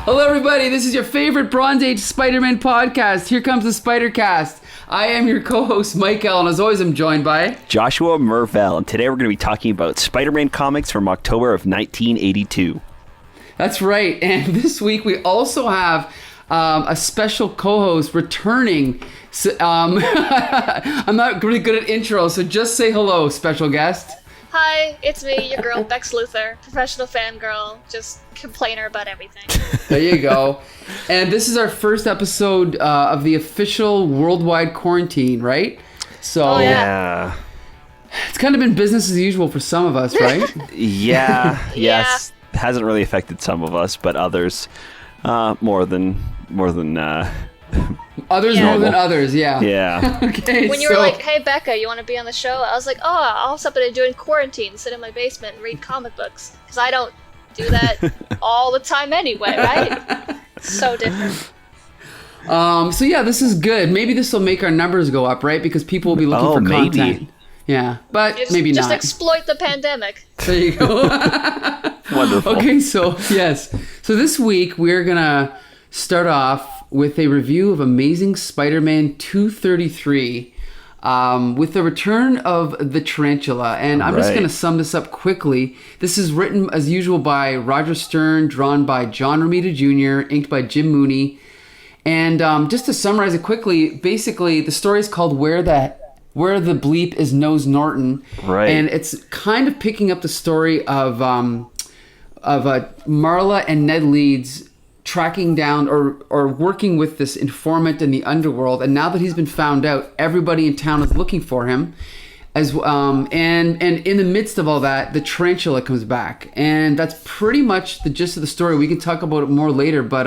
Hello, everybody. This is your favorite Bronze Age Spider-Man podcast. Here comes the Spider-Cast. I am your co-host, Michael, and as always, I'm joined by... Joshua Mervell, and today we're going to be talking about Spider-Man comics from October of 1982. That's right, and this week we also have a special co-host returning. I'm not really good at intros, so just say hello, special guest. Hi, it's me, your girl, Bex Luther, professional fangirl, just complainer about everything. There you go. And this is our first episode of the official worldwide quarantine, right? So yeah. It's kind of been business as usual for some of us, right? Yes. Hasn't really affected some of us, but others more than others more than others, yeah. Yeah. Okay. When you were like, "Hey Becca, you want to be on the show?" I was like, "Oh, I'll have something to do in quarantine, sit in my basement and read comic books, because I don't do that all the time anyway, right?" So different. So yeah, this is good. Maybe this will make our numbers go up, right? Because people will be looking for content. Maybe. Yeah, but maybe just not. Just exploit the pandemic. There you go. Wonderful. Okay, so yes. So this week we're going to start off with a review of Amazing Spider-Man 233 with the return of the Tarantula. And I'm just going to sum this up quickly. This is written, as usual, by Roger Stern, drawn by John Romita Jr., inked by Jim Mooney. And just to summarize it quickly, basically the story is called Where the Bleep is Nose Norton. Right. And it's kind of picking up the story of Marla and Ned Leeds tracking down or working with this informant in the underworld. And now that he's been found out, everybody in town is looking for him. And in the midst of all that, the Tarantula comes back. And that's pretty much the gist of the story. We can talk about it more later. But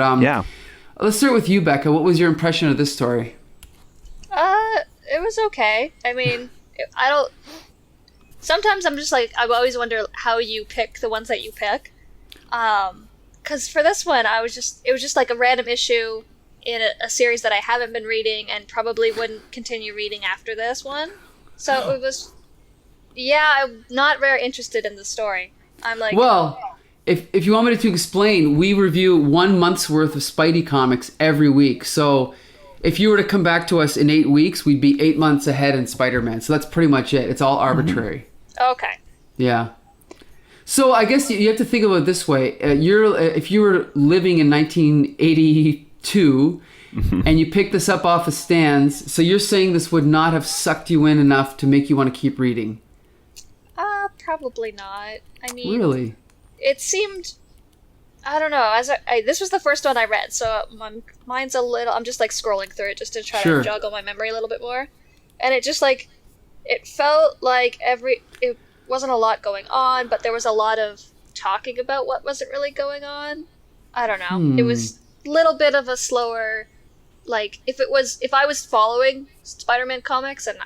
let's start with you, Becca. What was your impression of this story? It was okay. I mean, sometimes I'm just like, I always wonder how you pick the ones that you pick. Because for this one, it was just like a random issue in a series that I haven't been reading and probably wouldn't continue reading after this one. So it was, I'm not very interested in the story. I'm like... Well, if you want me to explain, we review 1 month's worth of Spidey comics every week. So... if you were to come back to us in 8 weeks, we'd be 8 months ahead in Spider-Man. So that's pretty much it. It's all arbitrary. Okay. Yeah. So I guess you have to think about it this way. If you were living in 1982 and you picked this up off the stands, so you're saying this would not have sucked you in enough to make you want to keep reading? Probably not. I mean... Really? It seemed... I don't know. This was the first one I read, so my mind's a little... I'm just like scrolling through it just to try to joggle my memory a little bit more. And it just like... It felt like it wasn't a lot going on, but there was a lot of talking about what wasn't really going on. I don't know. It was a little bit of a slower... Like, if I was following Spider-Man comics and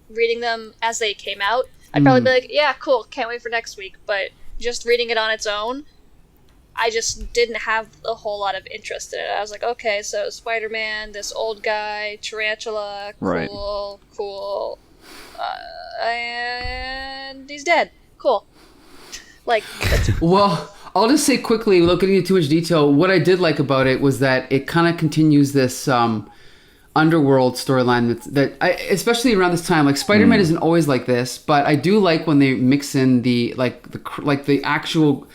reading them as they came out, I'd probably be like, yeah, cool, can't wait for next week. But just reading it on its own... I just didn't have a whole lot of interest in it. I was like, okay, so Spider-Man, this old guy, Tarantula, cool, and he's dead. Cool. Like, well, I'll just say quickly, without getting into too much detail, what I did like about it was that it kind of continues this underworld storyline especially around this time. Like, Spider-Man isn't always like this, but I do like when they mix in the actual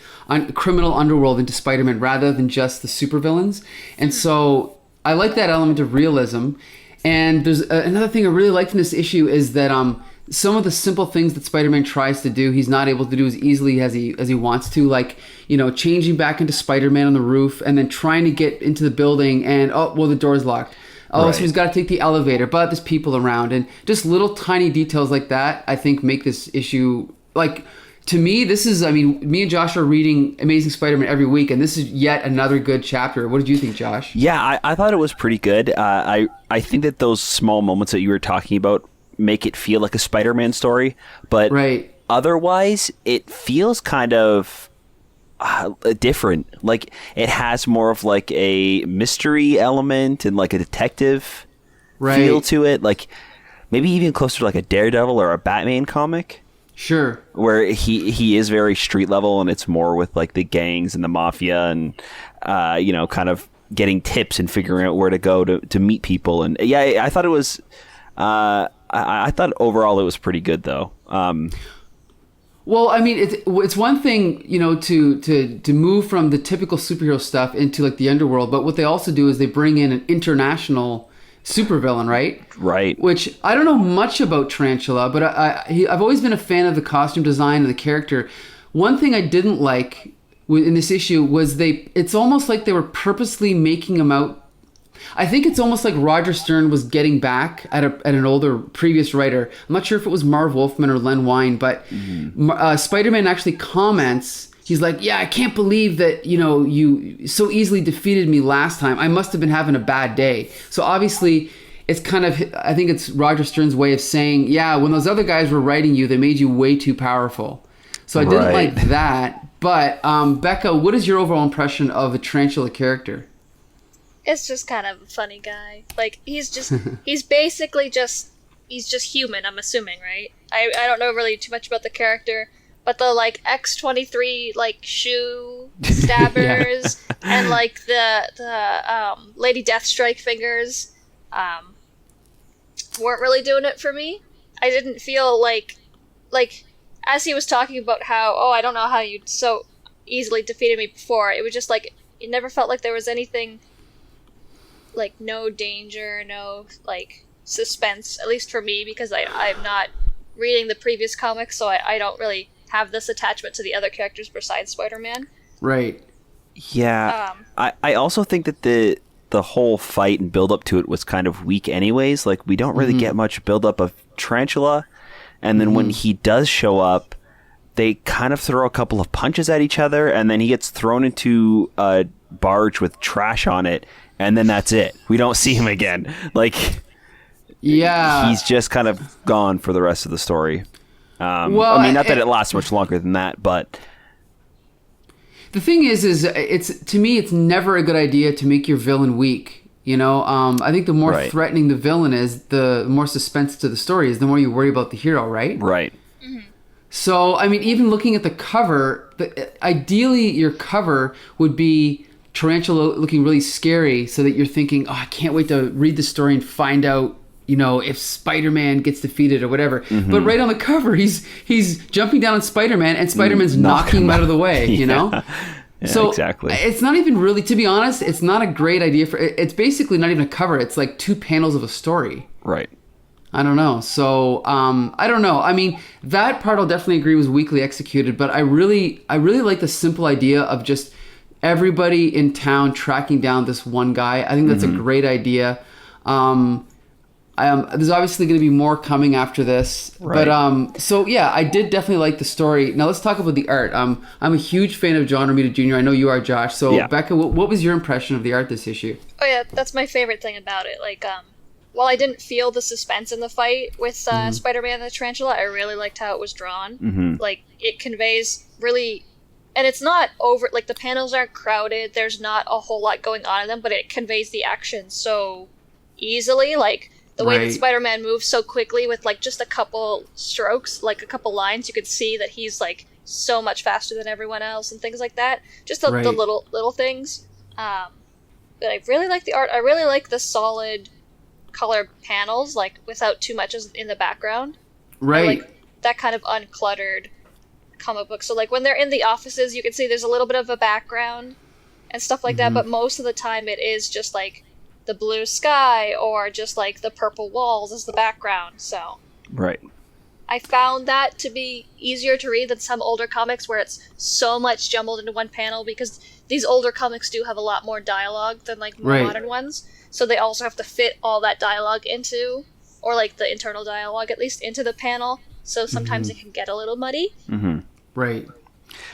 criminal underworld into Spider-Man rather than just the supervillains. And so I like that element of realism. And there's another thing I really liked in this issue is that some of the simple things that Spider-Man tries to do, he's not able to do as easily as he wants to, like, changing back into Spider-Man on the roof and then trying to get into the building and the door's locked. So he's got to take the elevator, but there's people around. And just little tiny details like that, I think, make this issue, like, to me, this is, me and Josh are reading Amazing Spider-Man every week, and this is yet another good chapter. What did you think, Josh? Yeah, I thought it was pretty good. I think that those small moments that you were talking about make it feel like a Spider-Man story, but otherwise, it feels kind of... different. Like, it has more of like a mystery element and like a detective feel to it, like maybe even closer to like a Daredevil or a Batman comic. Sure. Where he is very street level, and it's more with like the gangs and the mafia and kind of getting tips and figuring out where to go to meet people. And I thought it was I thought overall it was pretty good though. Well, I mean, it's one thing, to move from the typical superhero stuff into like the underworld, but what they also do is they bring in an international supervillain, right? Right. Which I don't know much about Tarantula, but I've always been a fan of the costume design and the character. One thing I didn't like in this issue was it's almost like they were purposely making him out. I think it's almost like Roger Stern was getting back at an older previous writer. I'm not sure if it was Marv Wolfman or Len Wein, but Spider-Man actually comments. He's like, yeah, I can't believe that, you so easily defeated me last time. I must have been having a bad day. So obviously, it's kind of, I think it's Roger Stern's way of saying, yeah, when those other guys were writing you, they made you way too powerful. So I didn't like that. But Becca, what is your overall impression of the Tarantula character? It's just kind of a funny guy. Like, he's basically just human, I'm assuming, right? I don't know really too much about the character. But the, like, X-23, like, shoe stabbers and, like, the Lady Deathstrike fingers weren't really doing it for me. I didn't feel like, as he was talking about how, I don't know how you so easily defeated me before, it was just, like, it never felt like there was anything, like, no danger, no, like, suspense, at least for me, because I'm not reading the previous comics, so I don't really have this attachment to the other characters besides Spider-Man. Right. Yeah. I also think that the whole fight and build up to it was kind of weak anyways. Like, we don't really get much build up of Tarantula, and then when he does show up, they kind of throw a couple of punches at each other, and then he gets thrown into a barge with trash on it, and then that's it. We don't see him again. Like, yeah, he's just kind of gone for the rest of the story. Well, I mean, not that it lasts much longer than that, but the thing is it's, to me, it's never a good idea to make your villain weak. I think the more threatening the villain is, the more suspense to the story is, the more you worry about the hero, right? Right. Mm-hmm. So, I mean, even looking at the cover, ideally your cover would be Tarantula looking really scary, so that you're thinking, I can't wait to read the story and find out, if Spider-Man gets defeated or whatever. Mm-hmm. But right on the cover, he's jumping down on Spider-Man, and Spider-Man's knocking him out of the way, Yeah, so exactly. It's not even really, to be honest, it's not a great idea it's basically not even a cover. It's like 2 panels of a story. Right. I don't know. So, I don't know. I mean, that part I'll definitely agree was weakly executed, but I really like the simple idea of just everybody in town tracking down this one guy. I think that's a great idea. There's obviously going to be more coming after this, right. But so yeah, I did definitely like the story. Now let's talk about the art. I'm a huge fan of John Romita Jr. I know you are, Josh. So yeah. Becca, what was your impression of the art this issue? Oh yeah, that's my favorite thing about it. Like, while I didn't feel the suspense in the fight with Spider-Man and the Tarantula, I really liked how it was drawn. Mm-hmm. Like, it conveys really, and it's not over. Like, the panels aren't crowded. There's not a whole lot going on in them, but it conveys the action so easily. Like, the way that Spider-Man moves so quickly with, like, just a couple strokes, like a couple lines, you could see that he's, like, so much faster than everyone else and things like that. Just the little things. But I really like the art. I really like the solid color panels, like, without too much in the background. Right. I like that kind of uncluttered comic book. So, like, when they're in the offices, you can see there's a little bit of a background and stuff like that, but most of the time it is just, like, the blue sky or just, like, the purple walls as the background. So right, I found that to be easier to read than some older comics where it's so much jumbled into one panel, because these older comics do have a lot more dialogue than, like, modern ones, so they also have to fit all that dialogue into, or, like, the internal dialogue at least, into the panel, so sometimes it can get a little muddy. Right.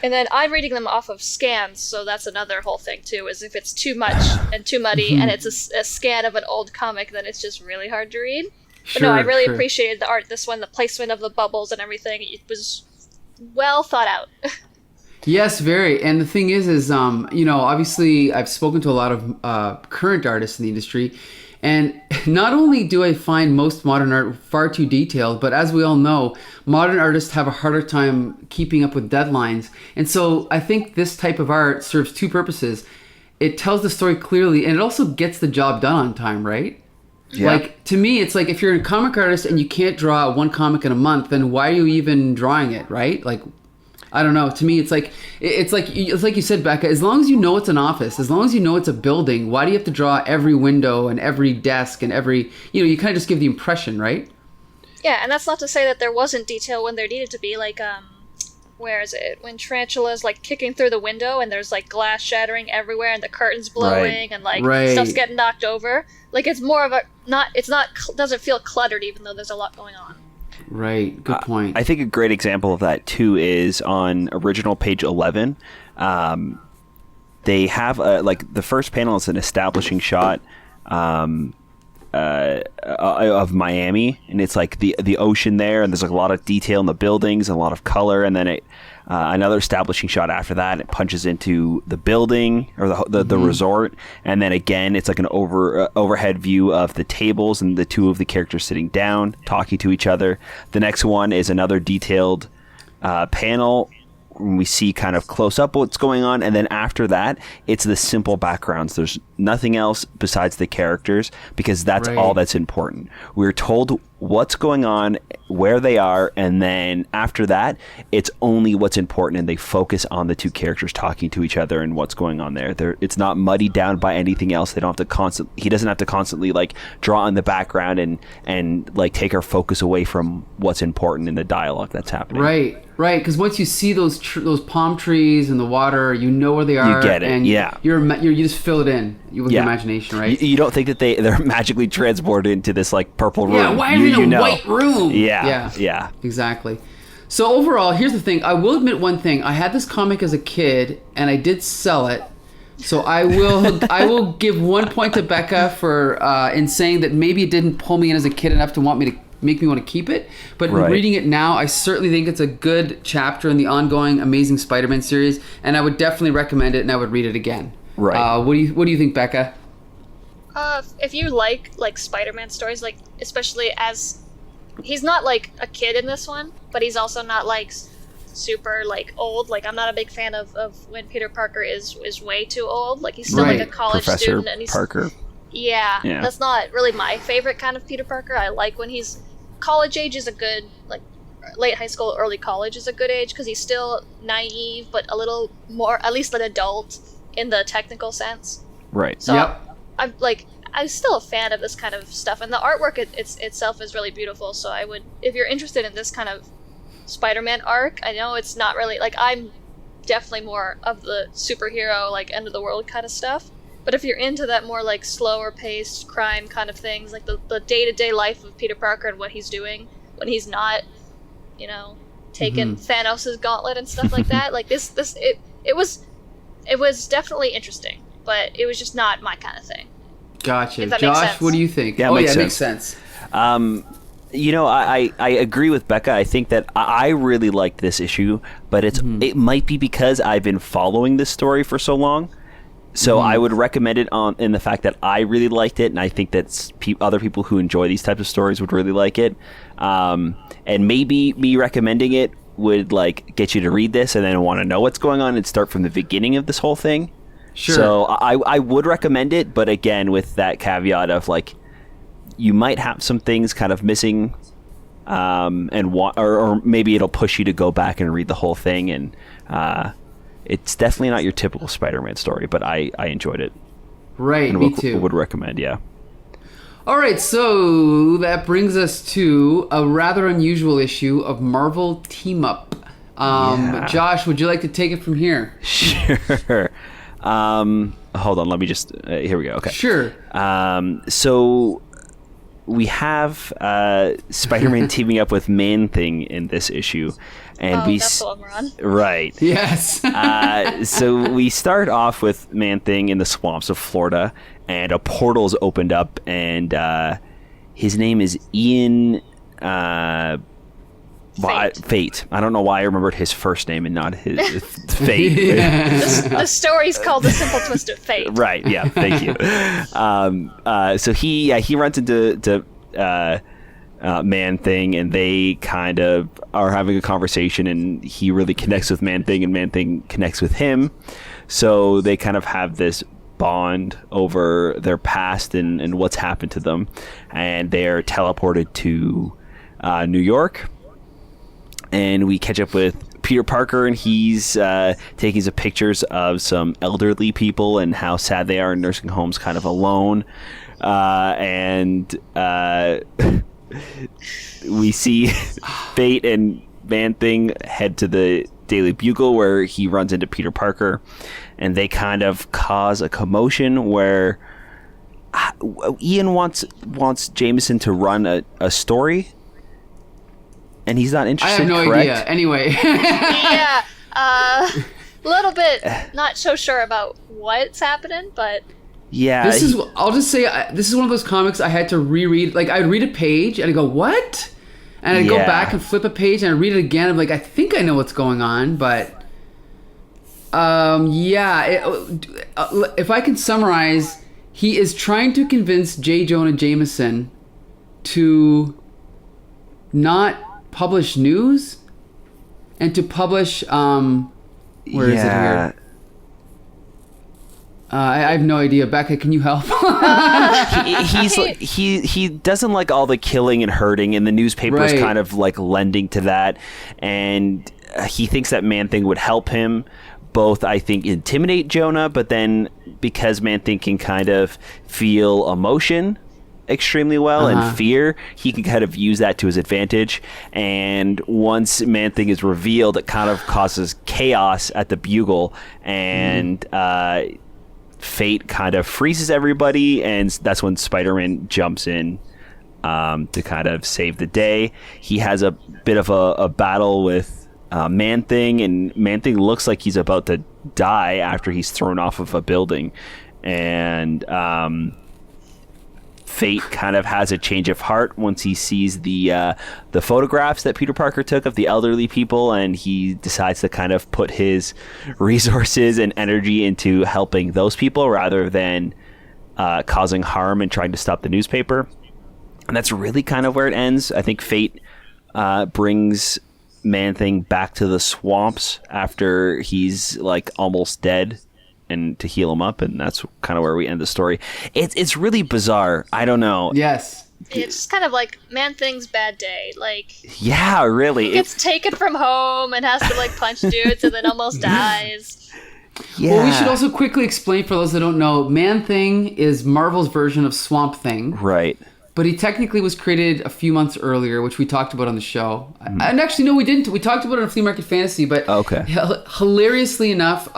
And then I'm reading them off of scans, so that's another whole thing, too, is if it's too much and too muddy and it's a scan of an old comic, then it's just really hard to read. But no, I really appreciated the art. This one, the placement of the bubbles and everything, it was well thought out. Yes, very. And the thing is, obviously I've spoken to a lot of current artists in the industry, And not only do I find most modern art far too detailed, but as we all know, modern artists have a harder time keeping up with deadlines. And so I think this type of art serves two purposes. It tells the story clearly, and it also gets the job done on time, right? Yeah. Like, to me, it's like if you're a comic artist and you can't draw one comic in a month, then why are you even drawing it, right? Like, I don't know. To me, it's like you said, Becca. As long as you know it's an office, as long as you know it's a building, why do you have to draw every window and every desk and every? You kind of just give the impression, right? Yeah, and that's not to say that there wasn't detail when there needed to be. Like, where is it? When Tarantula's like kicking through the window and there's like glass shattering everywhere and the curtains blowing and like stuff's getting knocked over. Like, it's more of a doesn't feel cluttered, even though there's a lot going on. Right. Good point. I think a great example of that too is on original page 11. They have like the first panel is an establishing shot of Miami, and it's like the ocean there, and there's like a lot of detail in the buildings and a lot of color, and then another establishing shot after that. It punches into the building or the resort, and then again it's like an overhead view of the tables and the two of the characters sitting down talking to each other. The next one is another detailed panel. We see kind of close up what's going on, and then after that it's the simple backgrounds. There's nothing else besides the characters, because that's all that's important. We're told what's going on, where they are, and then after that it's only what's important, and they focus on the two characters talking to each other and what's going on there. It's not muddied down by anything else. They don't have to he doesn't have to constantly like draw in the background and like take our focus away from what's important in the dialogue that's happening. Right, because once you see those palm trees and the water, you know where they are. You get it, and you just fill it in with your imagination, right? You don't think that they're magically transported into this like purple room. Yeah, why are they in a white room? Yeah. Exactly. So overall, here's the thing. I will admit one thing. I had this comic as a kid, and I did sell it. So I will give 1 point to Becca for in saying that maybe it didn't pull me in as a kid enough to make me want to keep it, but reading it now, I certainly think it's a good chapter in the ongoing Amazing Spider-Man series, and I would definitely recommend it, and I would read it again. Right. What do you think, Becca? If you like Spider-Man stories, like especially as he's not like a kid in this one, but he's also not like super like old. Like, I'm not a big fan of when Peter Parker is way too old. Like, he's still like a college Professor student, and he's Parker. Yeah, that's not really my favorite kind of Peter Parker. I like when he's college age is a good, like, late high school, early college is a good age, because he's still naive, but a little more, at least an adult in the technical sense. Right. So I'm still a fan of this kind of stuff, and the artwork itself is really beautiful. So I would, if you're interested in this kind of Spider-Man arc, I know it's not really, like, I'm definitely more of the superhero, like, end of the world kind of stuff. But if you're into that more like slower paced crime kind of things, like the day-to-day life of Peter Parker and what he's doing when he's not, taking Thanos' gauntlet and stuff like that, like it was definitely interesting, but it was just not my kind of thing. Gotcha. Josh, what do you think? Yeah, it makes sense. I agree with Becca. I think that I really like this issue, but it might be because I've been following this story for so long. So I would recommend it in the fact that I really liked it, and I think that other people who enjoy these types of stories would really like it. And maybe me recommending it would like get you to read this and then want to know what's going on and start from the beginning of this whole thing. Sure. So I would recommend it, but again, with that caveat of like, you might have some things kind of missing, or maybe it'll push you to go back and read the whole thing. And it's definitely not your typical Spider-Man story, but I enjoyed it. Right, and me too. Would recommend, yeah. All right, so that brings us to a rather unusual issue of Marvel Team Up. Josh, would you like to take it from here? Sure. Hold on, let me just... here we go, okay. Sure. So we have Spider-Man teaming up with Man-Thing in this issue. And that's the one we're on. Right. Yes. So we start off with Man-Thing in the swamps of Florida, and a portal's opened up, and his name is Ian Fate. I don't know why I remembered his first name and not his Fate. The story's called The Simple Twist of Fate. Right. Yeah. Thank you. So he runs into Man-Thing, and they kind of are having a conversation, and he really connects with Man-Thing, and Man-Thing connects with him. So they kind of have this bond over their past and what's happened to them, and they're teleported to New York, and we catch up with Peter Parker, and he's taking some pictures of some elderly people and how sad they are in nursing homes, kind of alone, and we see Fate and Man-Thing head to the Daily Bugle, where he runs into Peter Parker, and they kind of cause a commotion where Ian wants Jameson to run a story, and he's not interested. I have no idea. Anyway. Yeah, a little bit not so sure about what's happening, but yeah, I'll just say this is one of those comics I had to reread. Like, I'd read a page and I'd go, what? And I'd go back and flip a page and I'd read it again. I'm like, I think I know what's going on, but if I can summarize, he is trying to convince J. Jonah Jameson to not publish news and to publish where is it here? I have no idea. Becca, can you help? he doesn't like all the killing and hurting, and the newspaper is kind of like lending to that, and he thinks that Man-Thing would help him both, I think, intimidate Jonah, but then because Man-Thing can kind of feel emotion extremely well and fear, he can kind of use that to his advantage. And once Man-Thing is revealed, it kind of causes chaos at the Bugle, and Fate kind of freezes everybody, and that's when Spider-Man jumps in to kind of save the day. He has a bit of a battle with Man-Thing, and Man-Thing looks like he's about to die after he's thrown off of a building, and Fate kind of has a change of heart once he sees the photographs that Peter Parker took of the elderly people, and he decides to kind of put his resources and energy into helping those people rather than causing harm and trying to stop the newspaper. And that's really kind of where it ends. I think Fate brings Man-Thing back to the swamps after he's like almost dead, and to heal him up, and that's kind of where we end the story. It's really bizarre. I don't know. Yes. It's just kind of like Man-Thing's bad day. Like, yeah, really. He gets taken from home and has to like punch dudes and then almost dies. Yeah. Well, we should also quickly explain for those that don't know, Man-Thing is Marvel's version of Swamp Thing. Right. But he technically was created a few months earlier, which we talked about on the show. And actually, no, we didn't. We talked about it on Flea Market Fantasy, but hilariously enough,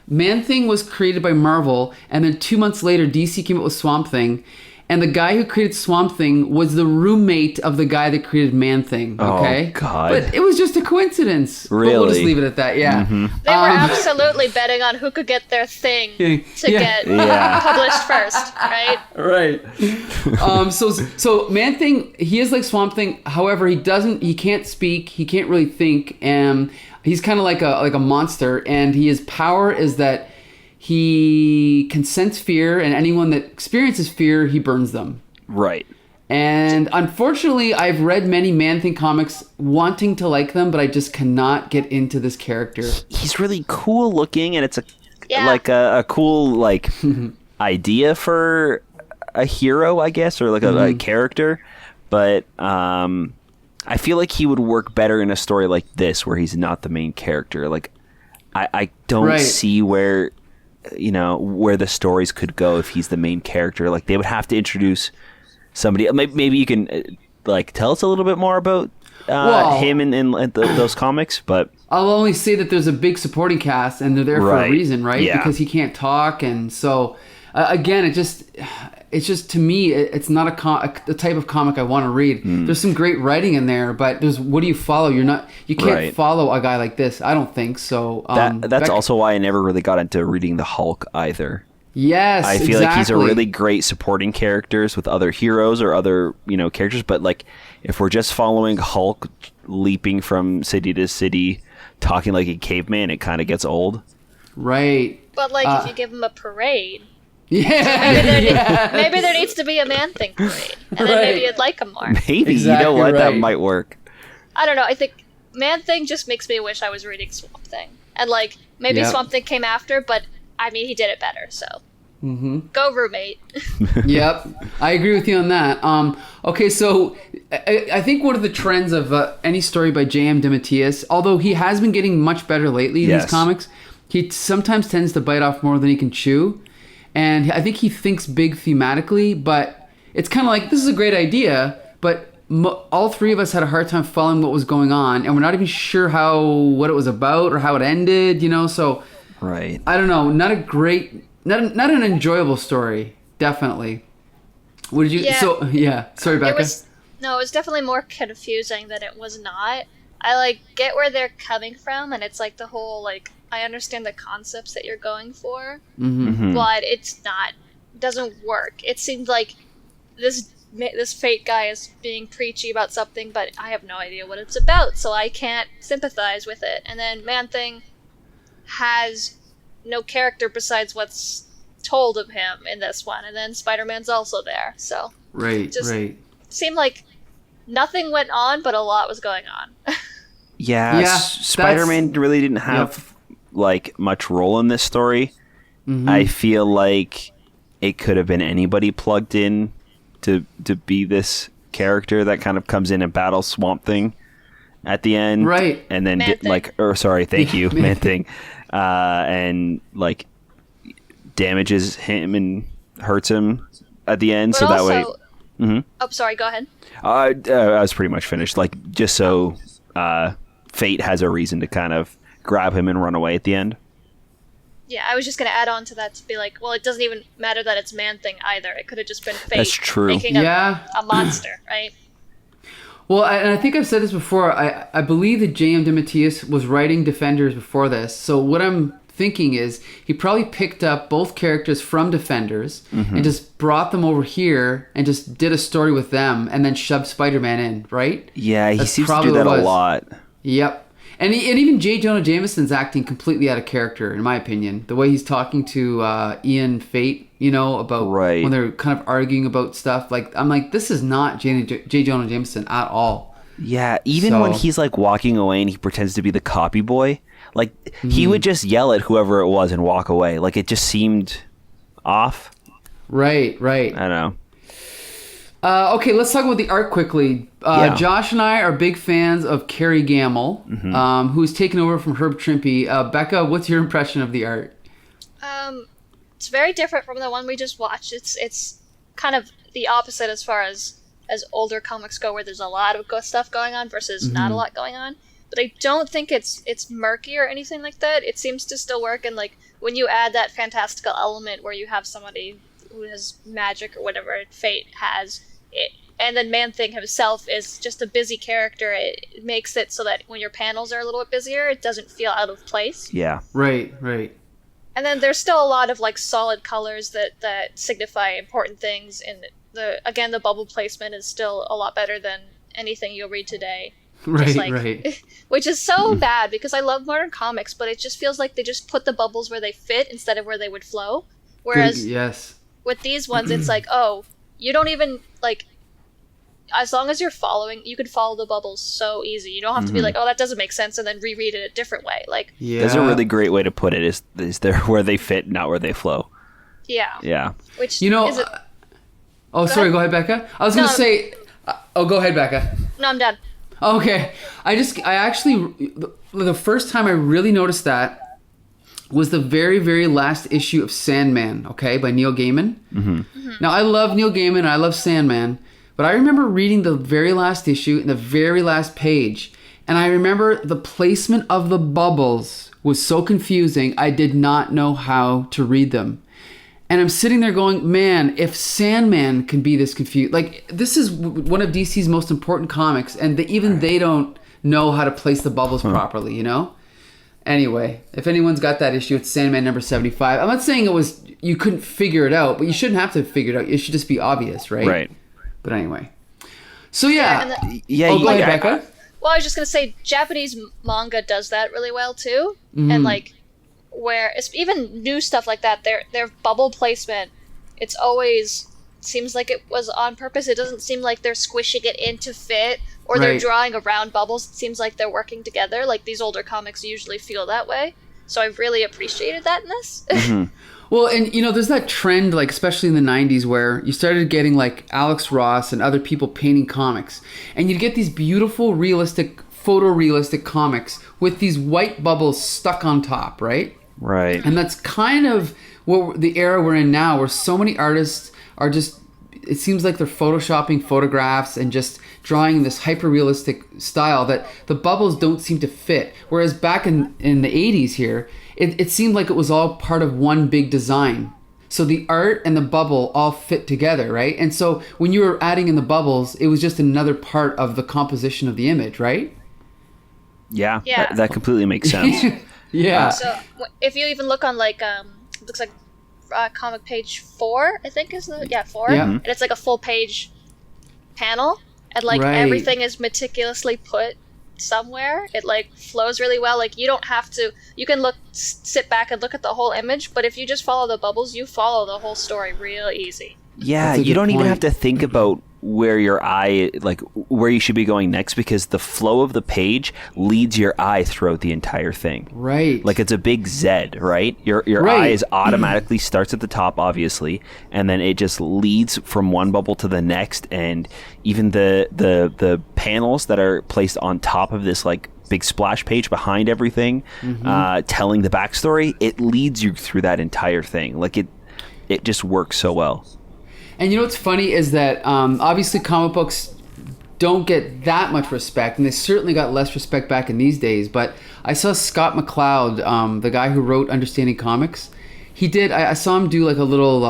Man-Thing was created by Marvel, and then 2 months later, DC came up with Swamp Thing. And the guy who created Swamp Thing was the roommate of the guy that created Man-Thing. Okay? Oh, God. But it was just a coincidence. Really? But we'll just leave it at that, yeah. They were absolutely betting on who could get their thing to get published first, right? Right. So Man-Thing, he is like Swamp Thing. However, he can't speak. He can't really think. And he's kind of like a monster. And his power is that he can sense fear, and anyone that experiences fear, he burns them. Right. And unfortunately, I've read many Man-Thing comics wanting to like them, but I just cannot get into this character. He's really cool looking, and it's a cool idea for a hero, I guess, or like a character. But I feel like he would work better in a story like this, where he's not the main character. Like, I don't see where the stories could go if he's the main character. Like, they would have to introduce somebody. Maybe you can tell us a little bit more about him in those comics. But I'll only say that there's a big supporting cast, and they're there for a reason, right? Yeah. Because he can't talk, and so again, it's just to me, it's not the type of comic I want to read. There's some great writing in there, but what do you follow? You can't follow a guy like this. I don't think so. That's also why I never really got into reading the Hulk either. Yes, I feel like he's a really great supporting characters with other heroes or other characters, but like if we're just following Hulk leaping from city to city, talking like a caveman, it kind of gets old. Right. But like if you give him a parade, yeah, maybe there needs to be a Man-Thing parade, and then maybe you'd like him more. Maybe Exactly, you know what, right. that might work. I don't know. I think Man-Thing just makes me wish I was reading Swamp Thing, and like maybe Swamp Thing came after, but I mean he did it better. So go roommate. Yep, I agree with you on that. Okay, so I think one of the trends of any story by J.M. DeMatteis, although he has been getting much better lately in his comics, he sometimes tends to bite off more than he can chew. And I think he thinks big thematically, but it's kind of like, this is a great idea, but all three of us had a hard time following what was going on, and we're not even sure what it was about or how it ended, so right. I don't know, not an enjoyable story, definitely. What did you sorry, Becca. It was definitely more confusing than it was not. I get where they're coming from, and it's like the whole I understand the concepts that you're going for, but it's doesn't work. It seems like this Fate guy is being preachy about something, but I have no idea what it's about, so I can't sympathize with it. And then Man-Thing has no character besides what's told of him in this one, and then Spider-Man's also there, so right. Seemed like nothing went on, but a lot was going on. Yeah, Spider-Man really didn't have much role in this story. I feel like it could have been anybody plugged in to be this character that kind of comes in and battles Swamp Thing at the end, right? And then thank you, Man-Thing, and damages him and hurts him at the end, but so also, that way. Oh, sorry. Go ahead. I was pretty much finished. Just so Fate has a reason to kind of grab him and run away at the end. Yeah, I was just going to add on to that to be like, well, it doesn't even matter that it's Man-Thing either. It could have just been Fate. That's true. Making a monster, right? Well, and I think I've said this before. I believe that J.M. DeMatteis was writing Defenders before this. So what I'm thinking is he probably picked up both characters from Defenders and just brought them over here and just did a story with them and then shoved Spider-Man in, right? Yeah, he seems to do that a lot. Yep. And even J. Jonah Jameson's acting completely out of character, in my opinion. The way he's talking to Ian Fate, about when they're kind of arguing about stuff. I'm like, this is not J. Jonah Jameson at all. Yeah, even when he's walking away and he pretends to be the copy boy, he would just yell at whoever it was and walk away. It just seemed off. Right. I don't know. Okay, let's talk about the art quickly. Josh and I are big fans of Kerry Gammill, who's taken over from Herb Trimpe. Becca, what's your impression of the art? It's very different from the one we just watched. It's kind of the opposite as far as older comics go, where there's a lot of stuff going on versus not a lot going on. But I don't think it's murky or anything like that. It seems to still work, and when you add that fantastical element where you have somebody who has magic or whatever Fate has, and then Man-Thing himself is just a busy character, it makes it so that when your panels are a little bit busier, it doesn't feel out of place. Yeah. Right. And then there's still a lot of solid colors that signify important things, and the bubble placement is still a lot better than anything you'll read today. Right. Which is so bad because I love modern comics, but it just feels like they just put the bubbles where they fit instead of where they would flow. Whereas with these ones, it's you don't even as long as you're following, you can follow the bubbles so easy. You don't have to be like, oh, that doesn't make sense, and then reread it a different way. There's a really great way to put it. Is there where they fit, not where they flow. Yeah. Which go ahead, Becca. I was going to say. Go ahead, Becca. No, I'm done. Okay, I actually the first time I really noticed that was the very, very last issue of Sandman, by Neil Gaiman. Now, I love Neil Gaiman, I love Sandman, but I remember reading the very last issue and the very last page, and I remember the placement of the bubbles was so confusing, I did not know how to read them. And I'm sitting there going, man, if Sandman can be this confused, this is one of DC's most important comics, and they don't know how to place the bubbles properly, Anyway, if anyone's got that issue, it's Sandman number 75. I'm not saying you couldn't figure it out, but you shouldn't have to figure it out. It should just be obvious, right? Right. But anyway. So, go ahead, Becca. Well, I was just gonna say Japanese manga does that really well too, and like where it's even new stuff like that, their bubble placement, it's always seems like it was on purpose. It doesn't seem like they're squishing it in to fit, or they're drawing around bubbles. It seems like they're working together. Like these older comics usually feel that way. So I really appreciated that in this. Well, and there's that trend, like especially in the 90s, where you started getting like Alex Ross and other people painting comics, and you'd get these beautiful, realistic, photorealistic comics with these white bubbles stuck on top, right? Right. And that's kind of what the era we're in now, where so many artists are just, it seems like they're photoshopping photographs and just drawing in this hyper-realistic style that the bubbles don't seem to fit. Whereas back in the 80s here, it seemed like it was all part of one big design. So the art and the bubble all fit together, right? And so when you were adding in the bubbles, it was just another part of the composition of the image, right? Yeah. That completely makes sense. Yeah. So if you even look on like, it looks like comic page 4, I think is the 4, and it's like a full page panel, and like everything is meticulously put somewhere. It like flows really well. Like you don't have to. You can sit back and look at the whole image, but if you just follow the bubbles, you follow the whole story real easy. Yeah, you don't even have to think about where your eye, like where you should be going next, because the flow of the page leads your eye throughout the entire thing. Right. Like it's a big Z, right? Your eye is automatically starts at the top, obviously, and then it just leads from one bubble to the next, and even the panels that are placed on top of this like big splash page behind everything, telling the backstory, it leads you through that entire thing. Like it just works so well. And what's funny is that obviously comic books don't get that much respect, and they certainly got less respect back in these days. But I saw Scott McCloud, the guy who wrote Understanding Comics. I saw him do like a little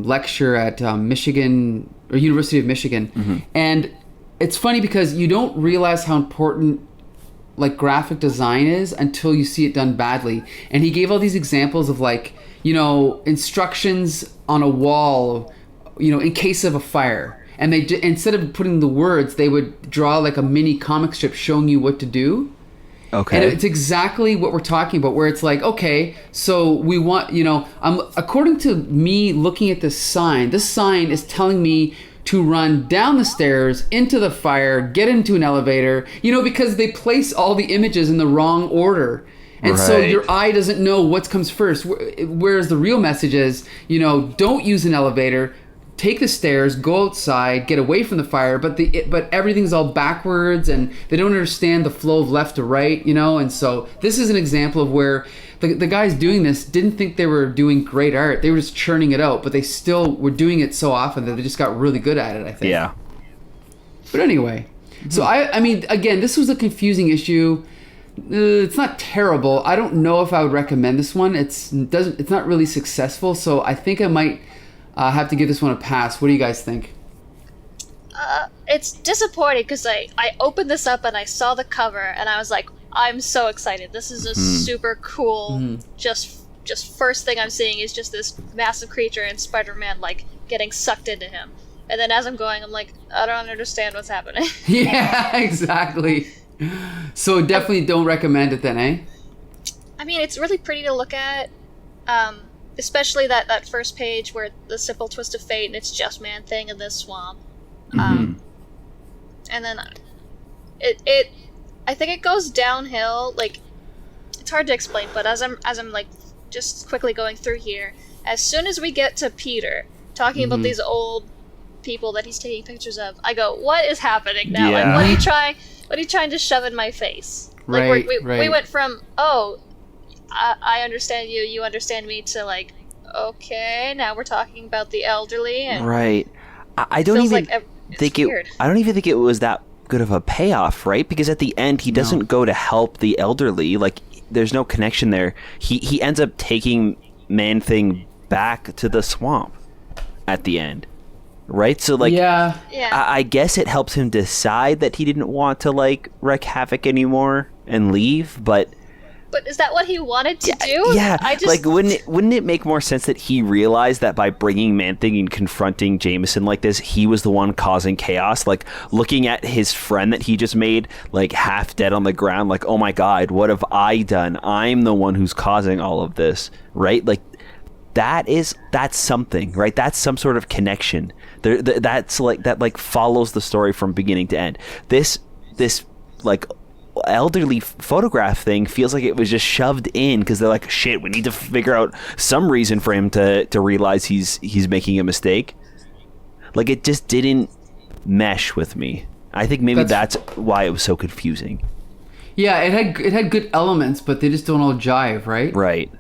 lecture at Michigan or University of Michigan, and it's funny because you don't realize how important like graphic design is until you see it done badly. And he gave all these examples of like instructions on a wall, in case of a fire, and they instead of putting the words, they would draw like a mini comic strip showing you what to do. Okay. And it's exactly what we're talking about, where it's like, okay, so we want, according to me looking at this sign is telling me to run down the stairs, into the fire, get into an elevator, because they place all the images in the wrong order. And so your eye doesn't know what comes first. Whereas the real message is, don't use an elevator, take the stairs, go outside, get away from the fire, but everything's all backwards, and they don't understand the flow of left to right, and so this is an example of where the guys doing this didn't think they were doing great art. They were just churning it out, but they still were doing it so often that they just got really good at it, I think. Yeah. But anyway, so I mean, again, this was a confusing issue. It's not terrible. I don't know if I would recommend this one. It's not really successful, so I think I might have to give this one a pass. What do you guys think? It's disappointing because I opened this up and I saw the cover and I was like, I'm so excited. This is a super cool, just first thing I'm seeing is just this massive creature and Spider-Man like getting sucked into him. And then as I'm going, I'm like, I don't understand what's happening. Yeah, exactly. So definitely don't recommend it then, eh? I mean, it's really pretty to look at. Especially that first page where the simple twist of fate and it's just Man-Thing in this swamp. And then I think it goes downhill. Like, it's hard to explain, but as I'm like just quickly going through here, as soon as we get to Peter talking about these old people that he's taking pictures of, I go, what is happening now? Like, what are you trying to shove in my face? Like, we went from, I understand you, you understand me, to like, okay, now we're talking about the elderly. And I don't even think it was that good of a payoff, right? Because at the end, he doesn't go to help the elderly. Like, there's no connection there. He ends up taking Man-Thing back to the swamp at the end, right? So like, I guess it helps him decide that he didn't want to like wreak havoc anymore and leave, but But is that what he wanted to do? Yeah, like wouldn't it make more sense that he realized that by bringing Man-Thing and confronting Jameson like this, he was the one causing chaos? Like looking at his friend that he just made, like half dead on the ground, like, oh my God, what have I done? I'm the one who's causing all of this, right? Like that's something, right? That's some sort of connection. That's like that like follows the story from beginning to end. This like elderly photograph thing feels like it was just shoved in because they're like, shit, we need to figure out some reason for him to realize he's making a mistake. Like it just didn't mesh with me. I think maybe that's why it was so confusing. Yeah, it had good elements, but they just don't all jive, right?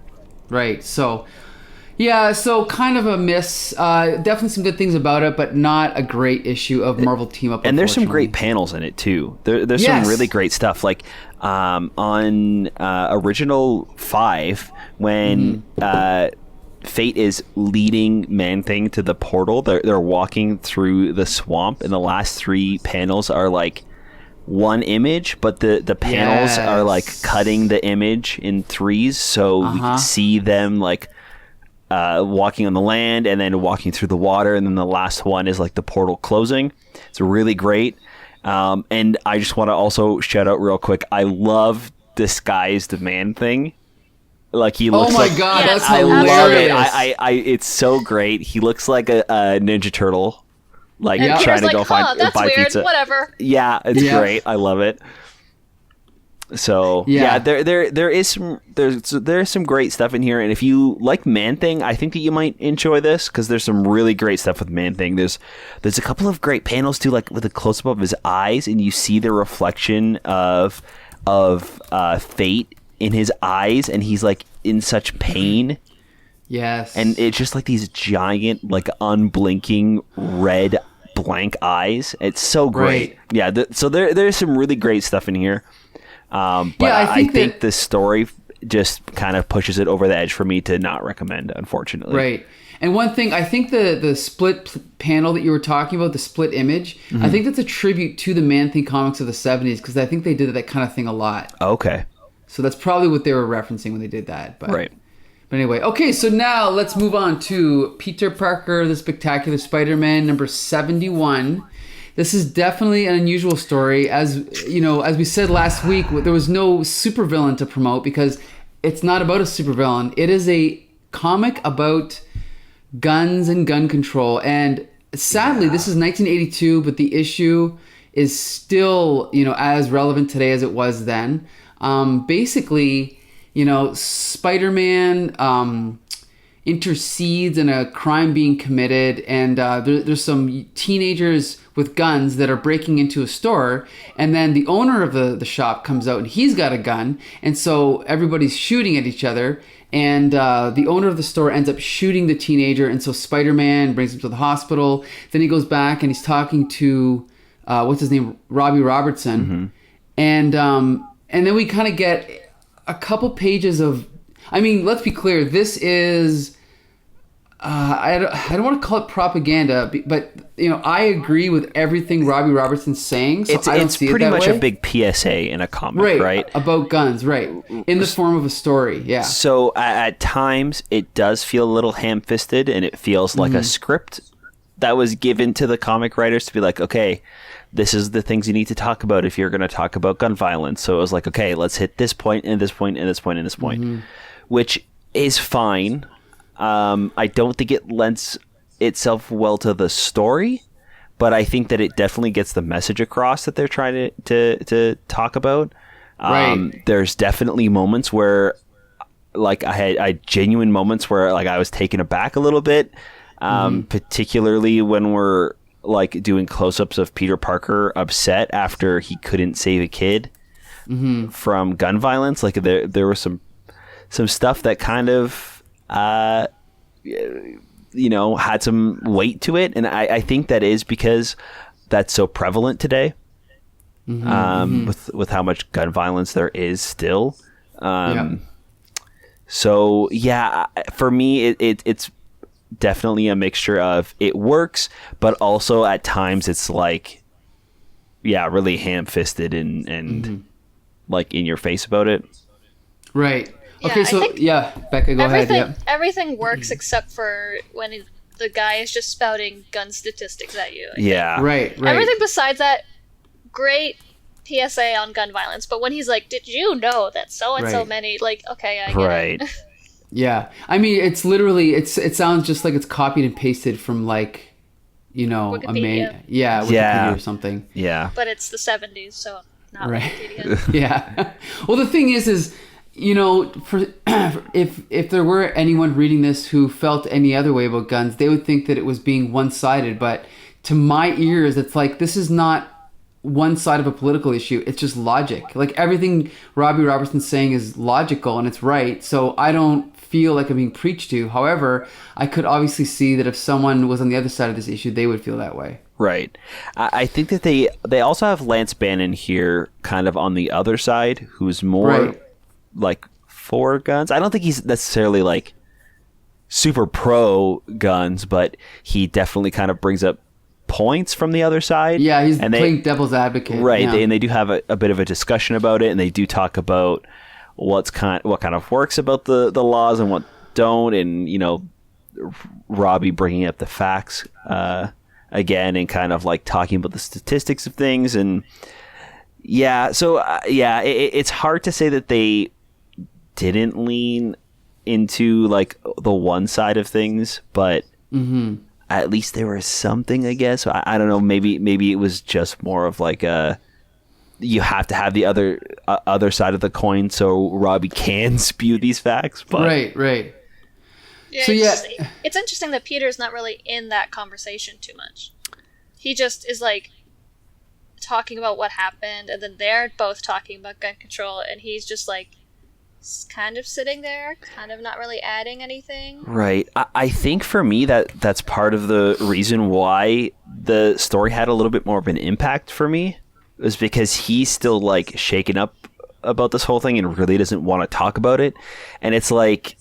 Right. So yeah, so kind of a miss. Definitely some good things about it, but not a great issue of Marvel Team Up. And there's some great panels in it too. There's some really great stuff. Like on Original 5, when Fate is leading Man-Thing to the portal, they're walking through the swamp, and the last 3 panels are like one image, but the panels are like cutting the image in 3s, so we can see them like walking on the land and then walking through the water, and then the last one is like the portal closing. It's really great. And I just want to also shout out real quick, I love disguised Man-Thing. Like he looks like, God, that's I hilarious. love it. I it's so great. He looks like a Ninja Turtle, like and trying to like, go buy weird. pizza. Whatever. Yeah, it's great. I love it. So there is some great stuff in here, and if you like Man-Thing, I think that you might enjoy this because there's some really great stuff with Man-Thing. There's a couple of great panels too, like with a close up of his eyes, and you see the reflection of Fate in his eyes, and he's like in such pain. Yes, and it's just like these giant, like unblinking red blank eyes. It's so great. Yeah, so there's some really great stuff in here. But I think the story just kind of pushes it over the edge for me to not recommend, unfortunately. Right. And one thing, I think the split panel that you were talking about, the split image, I think that's a tribute to the Man-Thing comics of the 70s, because I think they did that kind of thing a lot. Okay. So that's probably what they were referencing when they did that. But, right. But anyway, okay, so now let's move on to Peter Parker, the Spectacular Spider-Man, number 71. This is definitely an unusual story. As you know, as we said last week, there was no supervillain to promote because it's not about a supervillain. It is a comic about guns and gun control. And sadly, this is 1982, but the issue is still, as relevant today as it was then. Basically, Spider-Man intercedes in a crime being committed, and there's some teenagers with guns that are breaking into a store, and then the owner of the shop comes out and he's got a gun, and so everybody's shooting at each other, and the owner of the store ends up shooting the teenager, and so Spider-Man brings him to the hospital. Then he goes back and he's talking to what's his name, Robbie Robertson, and then we kind of get a couple pages of, I mean, let's be clear, this is I don't want to call it propaganda, but I agree with everything Robbie Robertson's saying. So it's pretty much a big PSA in a comic, right? About guns, right? In the form of a story, yeah. So at times it does feel a little ham-fisted, and it feels like a script that was given to the comic writers to be like, okay, this is the things you need to talk about if you're going to talk about gun violence. So it was like, okay, let's hit this point and this point and this point and this point, which is fine. I don't think it lends itself well to the story, but I think that it definitely gets the message across that they're trying to talk about. Right. There's definitely moments where, like, I had genuine moments where, like, I was taken aback a little bit, particularly when we're like doing close-ups of Peter Parker upset after he couldn't save a kid from gun violence. Like there was some stuff that kind of had some weight to it, and I think that is because that's so prevalent today, with how much gun violence there is still. So yeah, for me, it's definitely a mixture of it works, but also at times it's like, really ham-fisted and like in your face about it. Right. Yeah, Okay, so Becca, go ahead. Yep. Everything works except for when the guy is just spouting gun statistics at you. Yeah. Right. Everything besides that, great PSA on gun violence. But when he's like, "Did you know that so and so many?" Like, okay, I get it. Yeah, I mean, it's literally it sounds just like it's copied and pasted from like, Wikipedia. Wikipedia or something. Yeah. But it's the 70s, so not Wikipedia. Yeah. Well, the thing is, for if there were anyone reading this who felt any other way about guns, they would think that it was being one-sided. But to my ears, it's like this is not one side of a political issue. It's just logic. Like everything Robbie Robertson's saying is logical and it's right. So I don't feel like I'm being preached to. However, I could obviously see that if someone was on the other side of this issue, they would feel that way. Right. I think that they also have Lance Bannon here kind of on the other side, who's more like for guns. I don't think he's necessarily like super pro guns, but he definitely kind of brings up points from the other side. Yeah, he's playing devil's advocate. Right. Yeah. And they do have a bit of a discussion about it, and they do talk about what kind of works about the laws and what don't, and Robbie bringing up the facts again and kind of like talking about the statistics of things. And it's hard to say that they didn't lean into like the one side of things, but at least there was something, I guess. I don't know, maybe it was just more of like you have to have the other side of the coin so Robbie can spew these facts. But right. Yeah, so it's interesting that Peter's not really in that conversation too much. He just is like talking about what happened, and then they're both talking about gun control, and he's just like kind of sitting there, kind of not really adding anything. Right. I think for me that's part of the reason why the story had a little bit more of an impact for me, was because he's still like shaken up about this whole thing and really doesn't want to talk about it. And it's like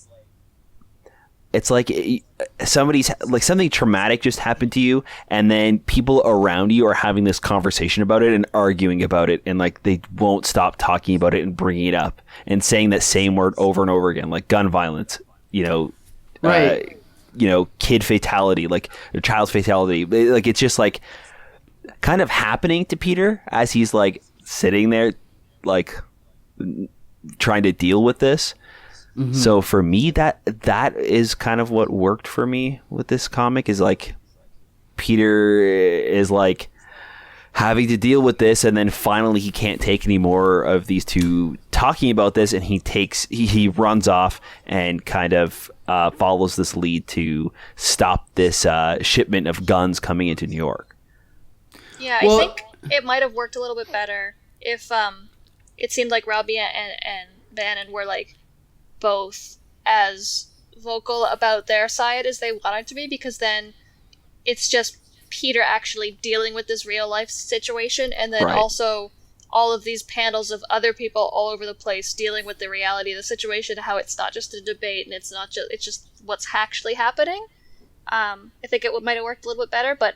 somebody's like something traumatic just happened to you, and then people around you are having this conversation about it and arguing about it, and like they won't stop talking about it and bringing it up and saying that same word over and over again, like gun violence, kid fatality, like or child fatality. Like it's just like kind of happening to Peter as he's like sitting there like trying to deal with this. So for me, that is kind of what worked for me with this comic, is like Peter is like having to deal with this, and then finally he can't take any more of these two talking about this, and he runs off and kind of follows this lead to stop this shipment of guns coming into New York. Yeah, I think it might have worked a little bit better if it seemed like Robbie and Bannon were like both as vocal about their side as they wanted to be, because then it's just Peter actually dealing with this real life situation, and then also all of these panels of other people all over the place dealing with the reality of the situation, how it's not just a debate and it's just what's actually happening. I think it might have worked a little bit better, but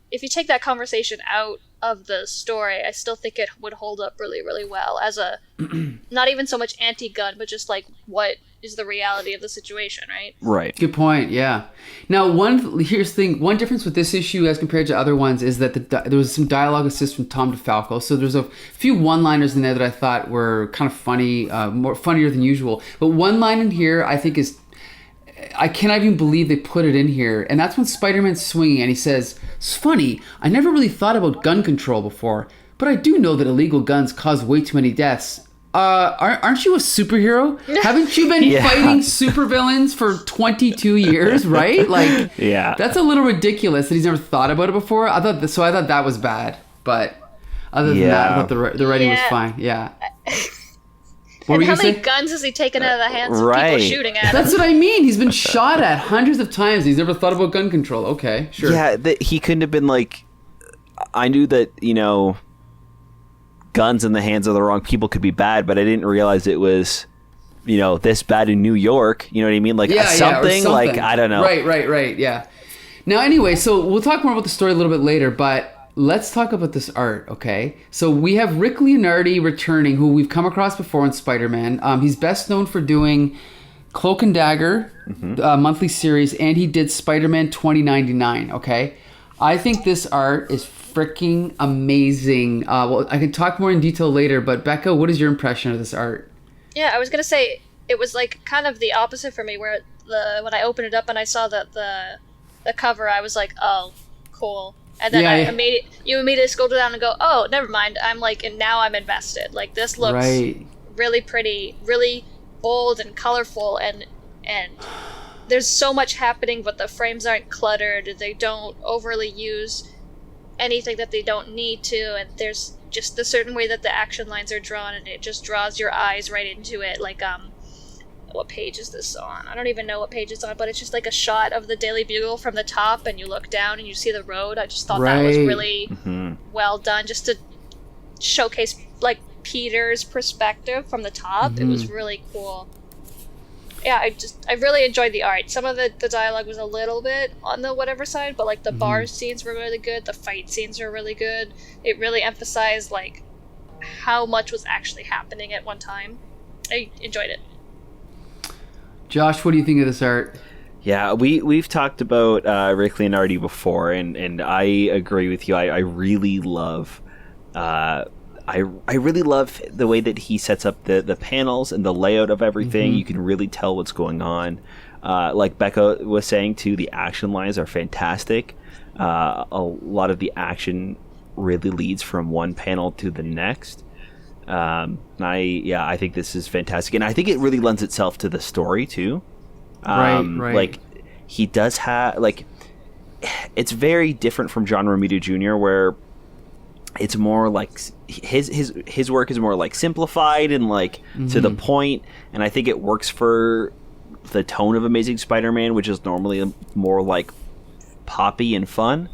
if you take that conversation out of the story, I still think it would hold up really, really well as a not even so much anti-gun, but just like what is the reality of the situation, right? Right. Good point. Yeah. Now, here's the thing. One difference with this issue as compared to other ones is that there was some dialogue assist from Tom DeFalco. So there's a few one-liners in there that I thought were kind of funny, more funnier than usual. But one line in here I think is, I cannot even believe they put it in here. And that's when Spider-Man's swinging and he says, "It's funny, I never really thought about gun control before, but I do know that illegal guns cause way too many deaths. Aren't you a superhero? Haven't you been fighting supervillains for 22 years, right?" Like, that's a little ridiculous that he's never thought about it before. I thought that was bad. But other than that, I thought the writing was fine. Yeah. And how many guns has he taken out of the hands of people shooting at him? That's what I mean. He's been shot at hundreds of times. He's never thought about gun control. Okay, sure. Yeah, he couldn't have been like, I knew that, guns in the hands of the wrong people could be bad, but I didn't realize it was, this bad in New York. You know what I mean? Like something like, I don't know. Right. Yeah. Now, anyway, so we'll talk more about the story a little bit later, but let's talk about this art, okay? So we have Rick Leonardi returning, who we've come across before in Spider-Man. He's best known for doing Cloak and Dagger, monthly series, and he did Spider-Man 2099, okay? I think this art is freaking amazing. Well, I can talk more in detail later, but Becca, what is your impression of this art? Yeah, I was going to say, it was like kind of the opposite for me, where when I opened it up and I saw the cover, I was like, oh, cool. And then you immediately scroll down and go, oh, never mind. I'm like, and now I'm invested. Like, this looks really pretty, really bold and colorful, and there's so much happening, but the frames aren't cluttered. They don't overly use anything that they don't need to, and there's just the certain way that the action lines are drawn, and it just draws your eyes right into it. Like, what page is this on? I don't even know what page it's on, but it's just like a shot of the Daily Bugle from the top, and you look down and you see the road. I just thought that was really well done, just to showcase like Peter's perspective from the top. It was really cool. Yeah, I really enjoyed the art. Some of the dialogue was a little bit on the whatever side, but like the bar scenes were really good. The fight scenes were really good. It really emphasized like how much was actually happening at one time. I enjoyed it. Josh, what do you think of this art? Yeah, we've talked about Rick Leonardi before, and I agree with you. I really love I really love the way that he sets up the panels and the layout of everything. You can really tell what's going on. Like Becca was saying too, the action lines are fantastic. A lot of the action really leads from one panel to the next. I think this is fantastic, and I think it really lends itself to the story too. Right. Like, he does have, like, it's very different from John Romita Jr., where it's more like his work is more like simplified and like to the point, and I think it works for the tone of Amazing Spider-Man, which is normally more like poppy and fun,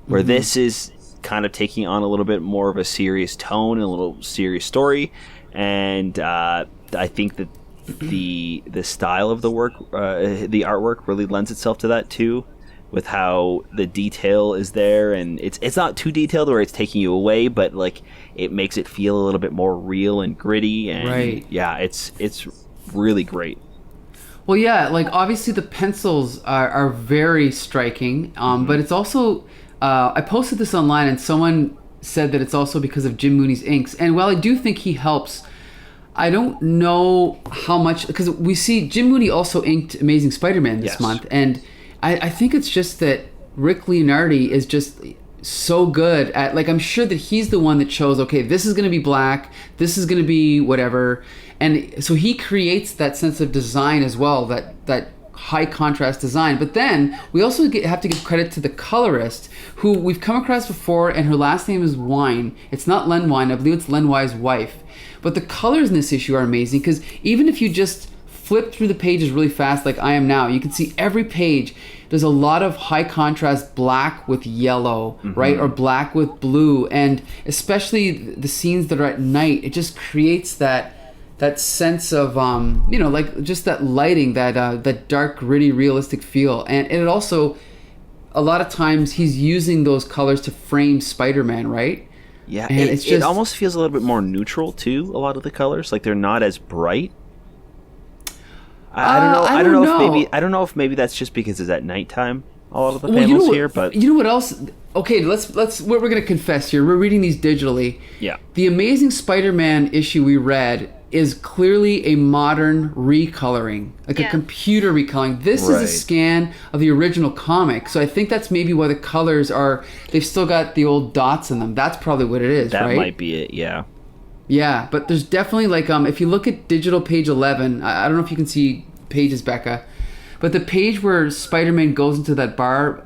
where this is kind of taking on a little bit more of a serious tone and a little serious story, and I think that the style of the work, the artwork, really lends itself to that too, with how the detail is there, and it's not too detailed where it's taking you away, but like it makes it feel a little bit more real and gritty, and it's really great. Well, yeah, like obviously the pencils are very striking, but it's also I posted this online and someone said that it's also because of Jim Mooney's inks, and while I do think he helps, I don't know how much, because we see Jim Mooney also inked Amazing Spider-Man this month, and I think it's just that Rick Leonardi is just so good at, like, I'm sure that he's the one that chose, okay, this is going to be black, this is going to be whatever, and so he creates that sense of design as well, that high contrast design. But then we also have to give credit to the colorist, who we've come across before, and her last name is Wine. It's not Len Wein, I believe it's Len Wei's wife. But the colors in this issue are amazing, because even if you just flip through the pages really fast like I am now, you can see every page there's a lot of high contrast black with yellow, right, or black with blue, and especially the scenes that are at night, it just creates that sense of like just that lighting, that dark, gritty, realistic feel. And it also, a lot of times he's using those colors to frame Spider-Man, right? Yeah, and it almost feels a little bit more neutral too. A lot of the colors, like they're not as bright. I don't know if maybe that's just because it's at nighttime. A lot of the panels here, but you know what else? Okay, let's. We're gonna confess here. We're reading these digitally. Yeah. The Amazing Spider-Man issue we read is clearly a modern recoloring, like a computer recoloring. This is a scan of the original comic, so I think that's maybe why the colors are. They've still got the old dots in them. That's probably what it is. That right? might be it. Yeah. Yeah, but there's definitely, like, if you look at digital page 11, I don't know if you can see pages, Becca, but the page where Spider-Man goes into that bar,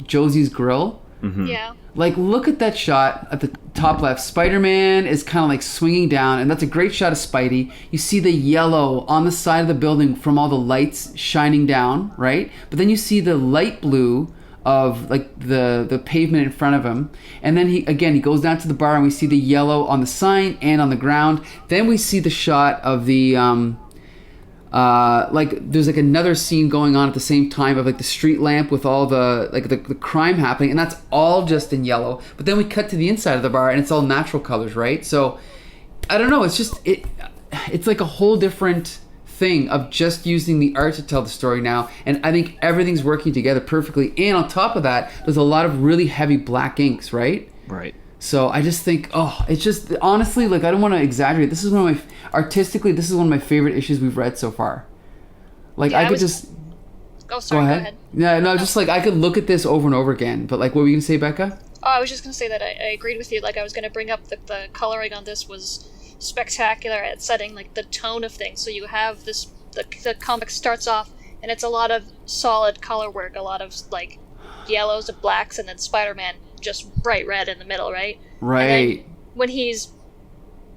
Josie's Grill, yeah, like, look at that shot at the top left. Spider-Man is kind of like swinging down, and that's a great shot of Spidey. You see the yellow on the side of the building from all the lights shining down, right? But then you see the light blue of like the pavement in front of him, and then he goes down to the bar, and we see the yellow on the sign and on the ground. Then we see the shot of the Like there's like another scene going on at the same time of like the street lamp with all the like the crime happening, and that's all just in yellow. But then we cut to the inside of the bar and it's all natural colors, right? So I don't know, it's like a whole different thing of just using the art to tell the story now, and I think everything's working together perfectly. And on top of that, there's a lot of really heavy black inks, right? So I just think, it's just, honestly, like, I don't want to exaggerate. This is artistically, this is one of my favorite issues we've read so far. Like, yeah, I could just... Oh, sorry, go ahead. Yeah, no, just like, I could look at this over and over again. But, like, what were you going to say, Becca? Oh, I was just going to say that I agreed with you. Like, I was going to bring up that the coloring on this was spectacular at setting, like, the tone of things. So you have this, the comic starts off, and it's a lot of solid color work, a lot of, like, yellows and blacks, and then Spider-Man just bright red in the middle, right? Right. And then when he's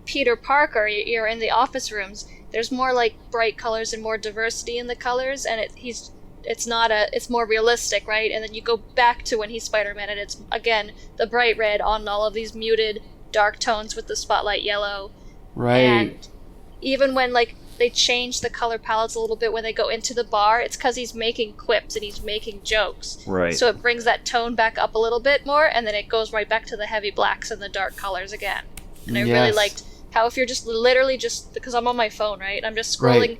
Peter Parker, you're in the office rooms, there's more like bright colors and more diversity in the colors, and it's more realistic, right? And then you go back to when he's Spider-Man, and it's again the bright red on all of these muted dark tones with the spotlight yellow. Right. And even when like they change the color palettes a little bit when they go into the bar, it's because he's making quips and he's making jokes. Right. So it brings that tone back up a little bit more, and then it goes right back to the heavy blacks and the dark colors again. And I really liked how if you're just literally just, because I'm on my phone, right? I'm just scrolling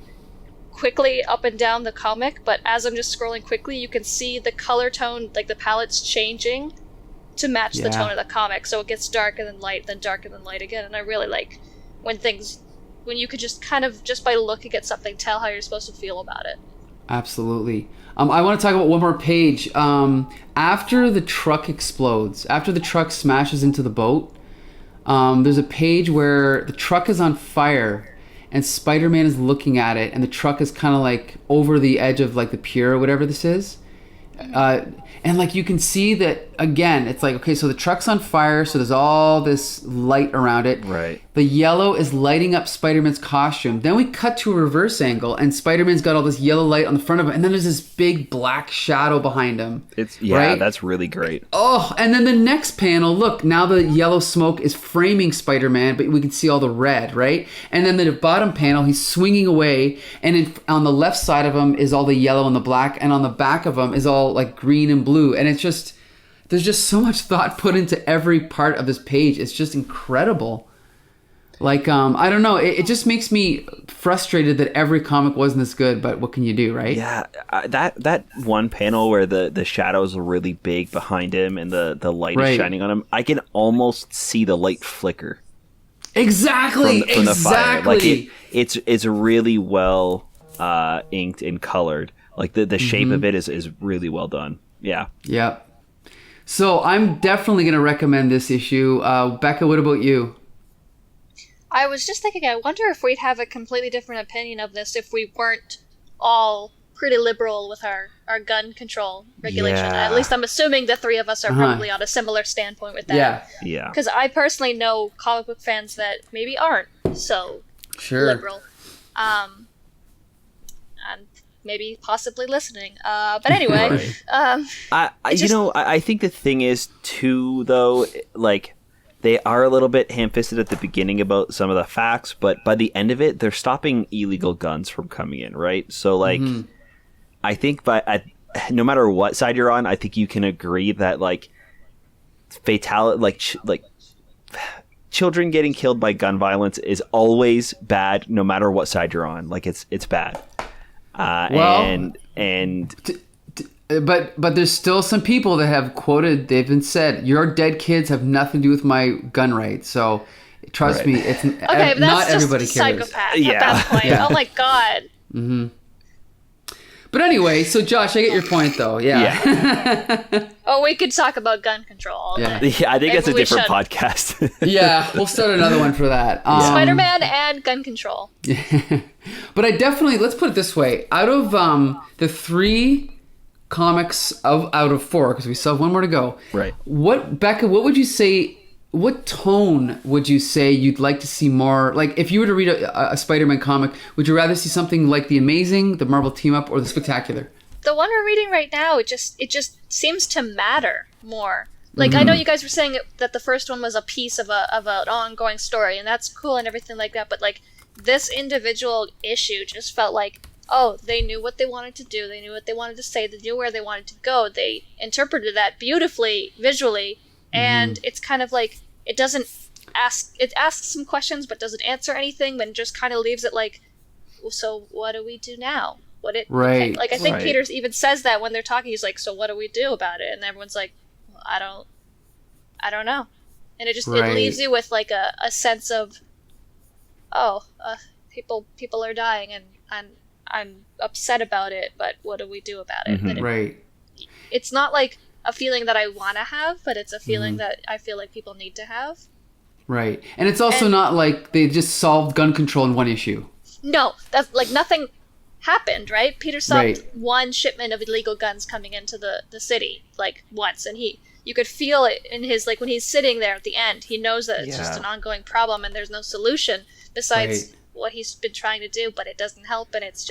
quickly up and down the comic, but as I'm just scrolling quickly, you can see the color tone, like the palette's changing to match the tone of the comic. So it gets dark and then light, then dark and then light again. And I really like when you could just kind of, just by looking at something, tell how you're supposed to feel about it. Absolutely. I want to talk about one more page. After the truck explodes, after the truck smashes into the boat, there's a page where the truck is on fire and Spider-Man is looking at it, and the truck is kind of like over the edge of like the pier or whatever this is. And like you can see that again, it's like, okay, so the truck's on fire, so there's all this light around it. Right. The yellow is lighting up Spider-Man's costume. Then we cut to a reverse angle, and Spider-Man's got all this yellow light on the front of him, and then there's this big black shadow behind him. Right? That's really great. Oh, and then the next panel, look, now the yellow smoke is framing Spider-Man, but we can see all the red, right? And then the bottom panel, he's swinging away, and on the left side of him is all the yellow and the black, and on the back of him is all like green and blue. And it's just, there's just so much thought put into every part of this page. It's just incredible. Like, I don't know. It just makes me frustrated that every comic wasn't this good, but what can you do, right? Yeah, that one panel where the shadows are really big behind him and the light is shining on him, I can almost see the light flicker. Exactly. From the fire. Like it's really well inked and colored. Like the shape of it is really well done. Yeah. Yeah. So I'm definitely going to recommend this issue. Becca, what about you? I was just thinking, I wonder if we'd have a completely different opinion of this if we weren't all pretty liberal with our gun control regulation. Yeah. At least I'm assuming the three of us are probably on a similar standpoint with that. Yeah. Because I personally know comic book fans that maybe aren't so liberal. And maybe possibly listening. But anyway. I think the thing is, too, though, like, they are a little bit ham-fisted at the beginning about some of the facts, but by the end of it, they're stopping illegal guns from coming in, right? So, like, I think no matter what side you're on, I think you can agree that, like, children getting killed by gun violence is always bad, no matter what side you're on. Like, it's bad. But there's still some people that have quoted, they've been said, your dead kids have nothing to do with my gun rights. So trust me, it's okay, but not that's everybody just cares. Psychopath at that point. Yeah. Oh my god. Mm-hmm. But anyway, so Josh, I get your point though. Yeah. Oh, we could talk about gun control all day. Yeah, I think that's a different podcast. Yeah, we'll start another one for that. Spider-Man and gun control. But I definitely, let's put it this way. Out of the 3 comics out of 4, because we still have one more to go. Right. Becca, what would you say, what tone would you say you'd like to see more? Like, if you were to read a Spider-Man comic, would you rather see something like The Amazing, the Marvel Team-Up, or the Spectacular? The one we're reading right now, it just seems to matter more. Like, I know you guys were saying that the first one was a piece of an ongoing story, and that's cool and everything like that, but, like, this individual issue just felt like, oh, they knew what they wanted to do, they knew what they wanted to say, they knew where they wanted to go, they interpreted that beautifully visually, and it's kind of like it asks some questions but doesn't answer anything, but just kind of leaves it like, well, so what do we do now? Right. Like, I think Peter even says that when they're talking. He's like, so what do we do about it? And everyone's like, well, I don't know. And it just it leaves you with like a sense of, people are dying, and I'm upset about it, but what do we do about it? It's not like a feeling that I want to have, but it's a feeling that I feel like people need to have. Right. And it's also not like they just solved gun control in one issue. No, that's like nothing happened, right? Peter stopped one shipment of illegal guns coming into the city, like, once, and you could feel it in his, like, when he's sitting there at the end, he knows that it's just an ongoing problem and there's no solution besides what he's been trying to do, but it doesn't help, and it's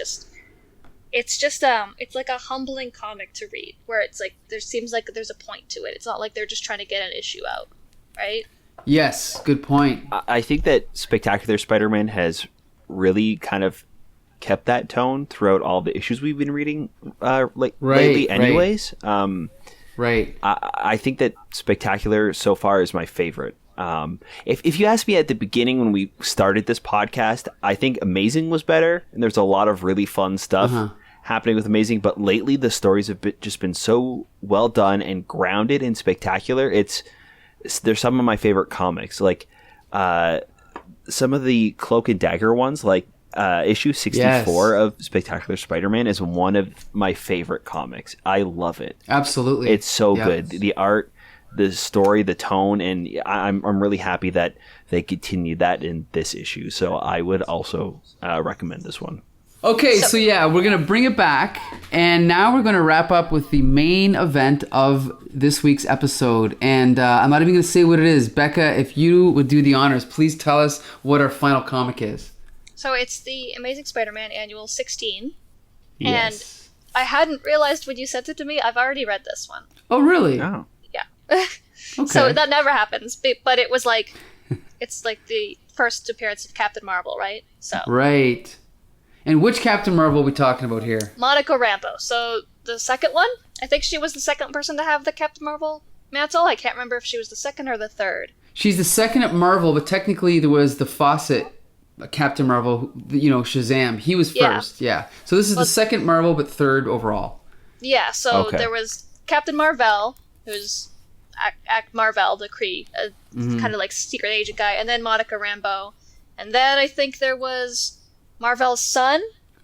like a humbling comic to read, where it's like, there seems like there's a point to it. It's not like they're just trying to get an issue out, right? Yes, good point. I think that Spectacular Spider-Man has really kind of kept that tone throughout all the issues we've been reading lately anyways. I think that Spectacular so far is my favorite. If you asked me at the beginning when we started this podcast, I think Amazing was better, and there's a lot of really fun stuff happening with Amazing, but lately the stories have just been so well done and grounded in Spectacular. They're some of my favorite comics, like some of the Cloak and Dagger ones, like issue 64 of Spectacular Spider-Man is one of my favorite comics. I love it. Absolutely. It's so good. The art, the story, the tone, and I'm really happy that they continue that in this issue. So I would also recommend this one. Okay, so we're going to bring it back, and now we're going to wrap up with the main event of this week's episode, and I'm not even going to say what it is. Becca, if you would do the honors, please tell us what our final comic is. So it's the Amazing Spider-Man Annual 16, and I hadn't realized when you sent it to me, I've already read this one. Oh, really? Oh. Yeah. Okay. So that never happens, but it was like, it's like the first appearance of Captain Marvel, right? So. Right. And which Captain Marvel are we talking about here? Monica Rambeau. So the second one, I think she was the second person to have the Captain Marvel mantle. I can't remember if she was the second or the third. She's the second at Marvel, but technically there was the Fawcett Captain Marvel, Shazam. He was first, So this is the second Marvel, but third overall. Yeah, so there was Captain Marvel, who's Act Marvel, the Kree, kind of like secret agent guy, and then Monica Rambeau. And then I think there was Marvel's son?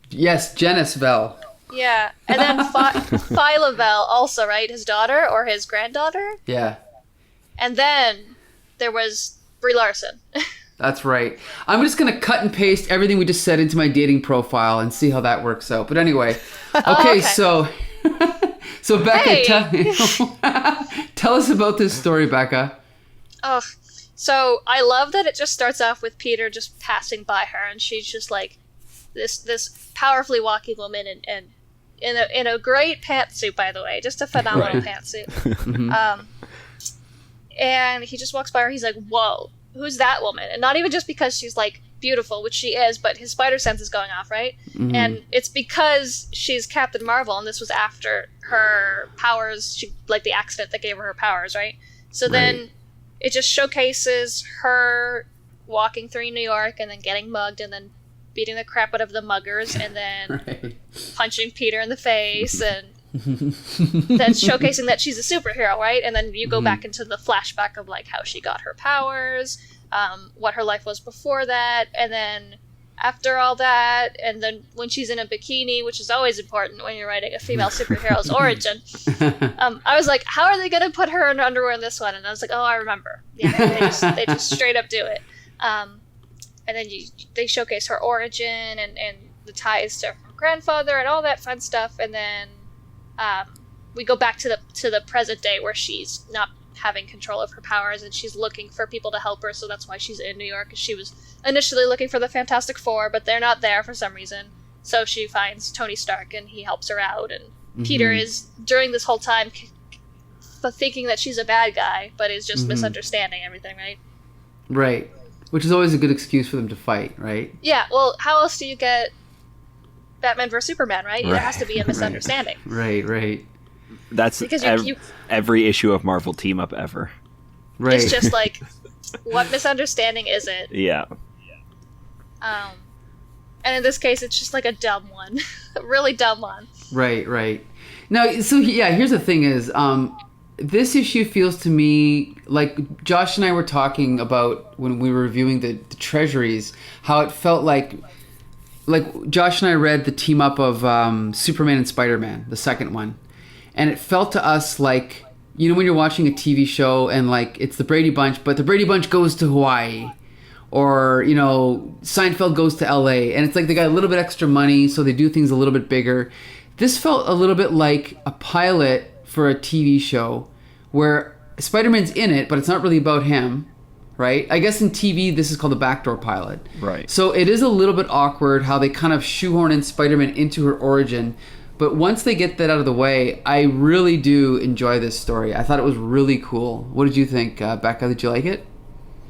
Yes, Janice Vel. Yeah, and then Phyla Vel also, right? His daughter or his granddaughter? Yeah. And then there was Brie Larson. That's right. I'm just going to cut and paste everything we just said into my dating profile and see how that works out. But anyway, okay. So Becca, tell us about this story, Becca. Oh, so I love that it just starts off with Peter just passing by her, and she's just like this powerfully walking woman, and in a great pantsuit, by the way, just a phenomenal pantsuit. And he just walks by her. He's like, "Whoa, who's that woman?" And not even just because she's like beautiful, which she is, but his spider sense is going off, right? And it's because she's Captain Marvel, and this was after her powers, like the accident that gave her powers, right? So then it just showcases her walking through New York and then getting mugged and then beating the crap out of the muggers and then punching Peter in the face and then showcasing that she's a superhero, right? And then you go back into the flashback of like how she got her powers, what her life was before that, and then after all that, and then when she's in a bikini, which is always important when you're writing a female superhero's origin, I was like, how are they going to put her in underwear in this one? And I was like, oh, I remember. Yeah, they just straight up do it. And then they showcase her origin and the ties to her grandfather and all that fun stuff, and then we go back to the present day where she's not having control of her powers and she's looking for people to help her, so that's why she's in New York. She was initially looking for the Fantastic Four, but they're not there for some reason, so she finds Tony Stark and he helps her out, and Peter is during this whole time thinking that she's a bad guy, but is just misunderstanding everything, right? Right. Which is always a good excuse for them to fight, right? Yeah, well, how else do you get Batman vs Superman, right? There has to be a misunderstanding. Right. That's because every issue of Marvel Team Up ever. Right. It's just like, what misunderstanding is it? Yeah. And in this case, it's just like a dumb one. A really dumb one. Right. Now, so here's the thing is, this issue feels to me like Josh and I were talking about when we were reviewing the treasuries, how it felt like Josh and I read the team up of Superman and Spider-Man, the second one. And it felt to us like, you know, when you're watching a TV show and like it's the Brady Bunch, but the Brady Bunch goes to Hawaii. Or, you know, Seinfeld goes to LA. And it's like they got a little bit extra money, so they do things a little bit bigger. This felt a little bit like a pilot for a TV show where Spider-Man's in it, but it's not really about him, right? I guess in TV, this is called a backdoor pilot. Right. So it is a little bit awkward how they kind of shoehorn in Spider-Man into her origin. But once they get that out of the way, I really do enjoy this story. I thought it was really cool. What did you think, Becca? Did you like it?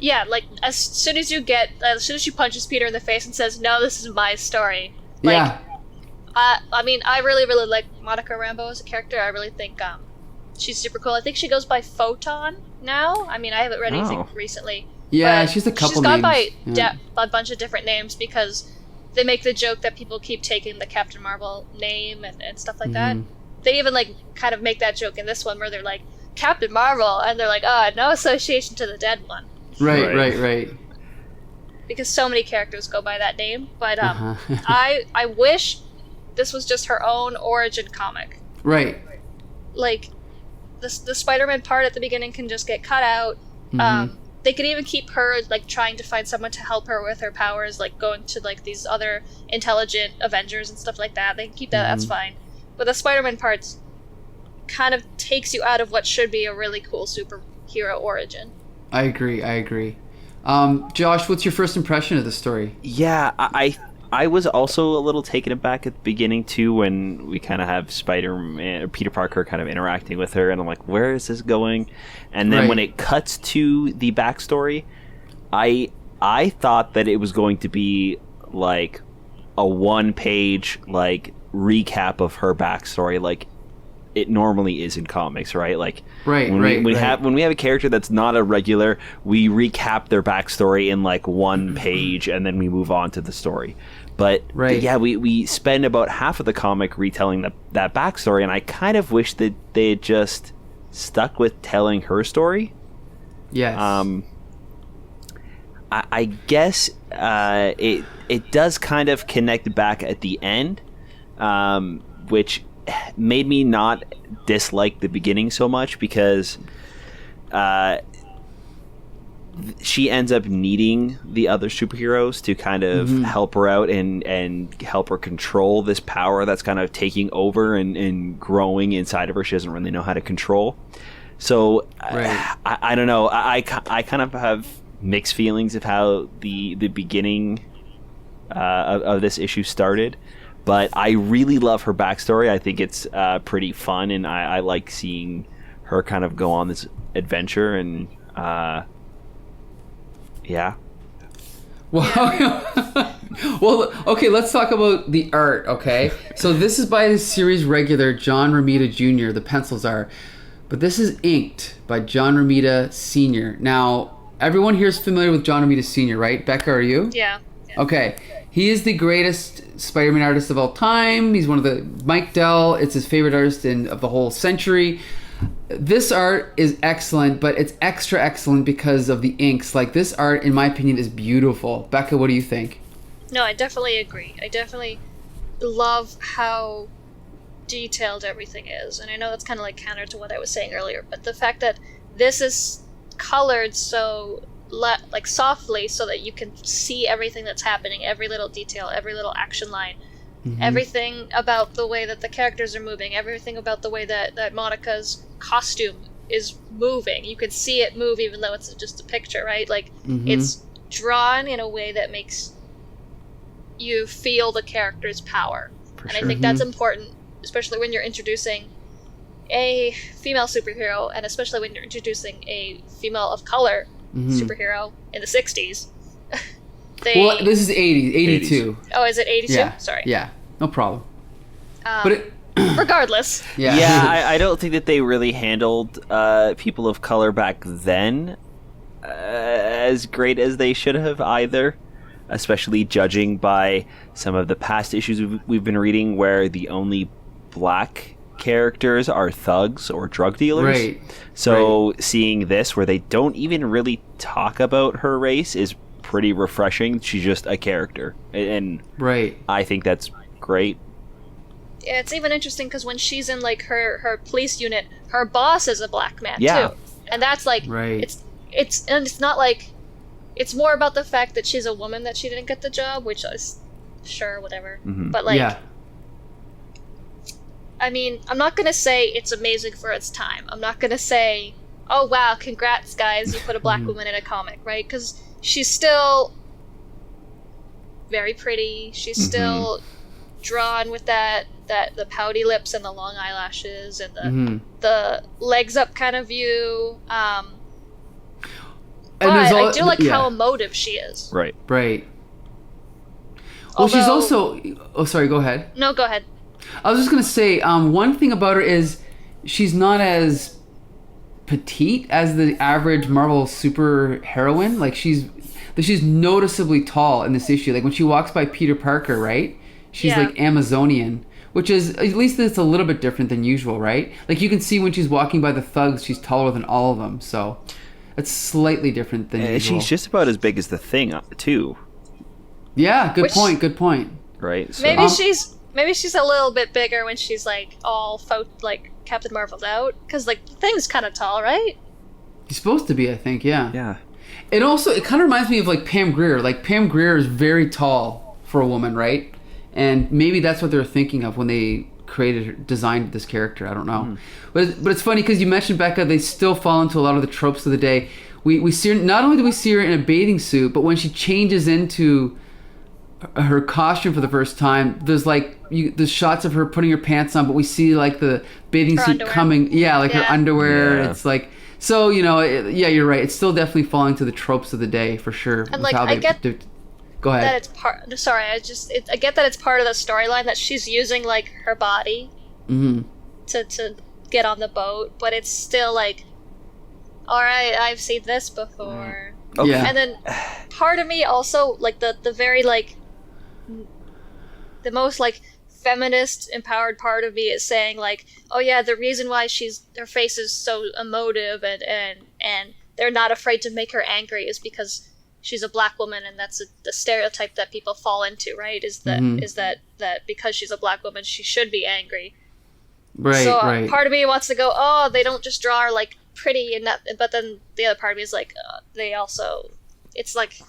Yeah, like, as soon as she punches Peter in the face and says, "No, this is my story." Like, yeah. I mean, I really, really like Monica Rambeau as a character. I really think she's super cool. I think she goes by Photon now. I mean, I haven't read anything recently. Yeah, she's a couple names. She's gone by a bunch of different names because they make the joke that people keep taking the Captain Marvel name and stuff like that. They even, like, kind of make that joke in this one where they're like, Captain Marvel, and they're like, no association to the dead one. Right. Because so many characters go by that name. But I wish this was just her own origin comic. Right. Like, the Spider-Man part at the beginning can just get cut out. They could even keep her, like, trying to find someone to help her with her powers, like, going to, like, these other intelligent Avengers and stuff like that. They can keep that, that's fine. But the Spider-Man parts kind of takes you out of what should be a really cool superhero origin. I agree. Josh, what's your first impression of the story? Yeah, I was also a little taken aback at the beginning too when we kind of have Spider-Man or Peter Parker kind of interacting with her, and I'm like, where is this going? And then when it cuts to the backstory, I thought that it was going to be like a 1-page like recap of her backstory, like it normally is in comics, right? Like when we have a character that's not a regular, we recap their backstory in like 1 page and then we move on to the story. But yeah, we spend about half of the comic retelling that backstory, and I kind of wish that they had just stuck with telling her story. Yes. I guess it does kind of connect back at the end, which made me not dislike the beginning so much, because she ends up needing the other superheroes to kind of help her out and help her control this power that's kind of taking over and growing inside of her. She doesn't really know how to control. So I don't know. I kind of have mixed feelings of how the beginning of this issue started. But I really love her backstory. I think it's pretty fun, and I like seeing her kind of go on this adventure. And yeah. Well, okay, let's talk about the art, okay? So this is by the series regular John Romita Jr., the pencils are. But this is inked by John Romita Sr. Now, everyone here is familiar with John Romita Sr., right? Becca, are you? Yeah. Okay. He is the greatest Spider-Man artist of all time. He's one of the... Mike Dell, it's his favorite artist of the whole century. This art is excellent, but it's extra excellent because of the inks. Like, this art, in my opinion, is beautiful. Becca, what do you think? No, I definitely agree. I definitely love how detailed everything is. And I know that's kind of like counter to what I was saying earlier, but the fact that this is colored so... like softly, so that you can see everything that's happening, every little detail, every little action line, everything about the way that the characters are moving, everything about the way that Monica's costume is moving. You can see it move even though it's just a picture, right? Like, it's drawn in a way that makes you feel the character's power. I think that's important, especially when you're introducing a female superhero, and especially when you're introducing a female of color superhero in the 60s. Well, this is 80s, 82. 80s. Oh, is it 82? Yeah. Sorry. Yeah, no problem. But regardless. Yeah, I don't think that they really handled people of color back then as great as they should have either, especially judging by some of the past issues we've been reading where the only black characters are thugs or drug dealers. Right. So seeing this where they don't even really talk about her race is pretty refreshing. She's just a character. And I think that's great. Yeah, it's even interesting because when she's in like her police unit, her boss is a black man too. And that's like it's not like it's more about the fact that she's a woman that she didn't get the job, which is sure, whatever. Mm-hmm. But like I mean, I'm not gonna say it's amazing for its time. I'm not gonna say, oh wow, congrats guys, you put a black woman in a comic, right? Because she's still very pretty. She's still drawn with that the pouty lips and the long eyelashes and the legs up kind of view. But I do like how emotive she is. Right. Well, she's also... Oh, sorry, go ahead. No, go ahead. I was just going to say, one thing about her is she's not as petite as the average Marvel super heroine. Like, she's noticeably tall in this issue. Like, when she walks by Peter Parker, right? She's like Amazonian, which is, at least it's a little bit different than usual, right? Like, you can see when she's walking by the thugs, she's taller than all of them, so... It's slightly different than usual. She's just about as big as the Thing, too. Yeah, good point. Right. So. Maybe she's a little bit bigger when she's like all like Captain Marvel's out, because like the Thing's kind of tall, right? He's supposed to be, I think. Yeah. Yeah. It kind of reminds me of like Pam Grier. Like Pam Grier is very tall for a woman, right? And maybe that's what they're thinking of when they designed this character. I don't know, but it's funny because you mentioned Becca. They still fall into a lot of the tropes of the day. We see her, not only do we see her in a bathing suit, but when she changes into her costume for the first time, there's like the shots of her putting her pants on, but we see like the bathing suit underwear. coming. Yeah, like her underwear. Yeah. It's like so you're right. It's still definitely falling to the tropes of the day for sure. And like I get. Go ahead. That it's part. Sorry, I get that it's part of the storyline that she's using like her body to get on the boat, but it's still like, all right, I've seen this before. Okay. Yeah. And then part of me also like the very like the most like feminist empowered part of me is saying like, oh yeah, the reason why her face is so emotive and they're not afraid to make her angry is because she's a black woman, and that's the stereotype that people fall into, right? Is that because she's a black woman, she should be angry. Right. So right. part of me wants to go, oh, they don't just draw her like pretty and that, but then the other part of me is like, they also, it's like,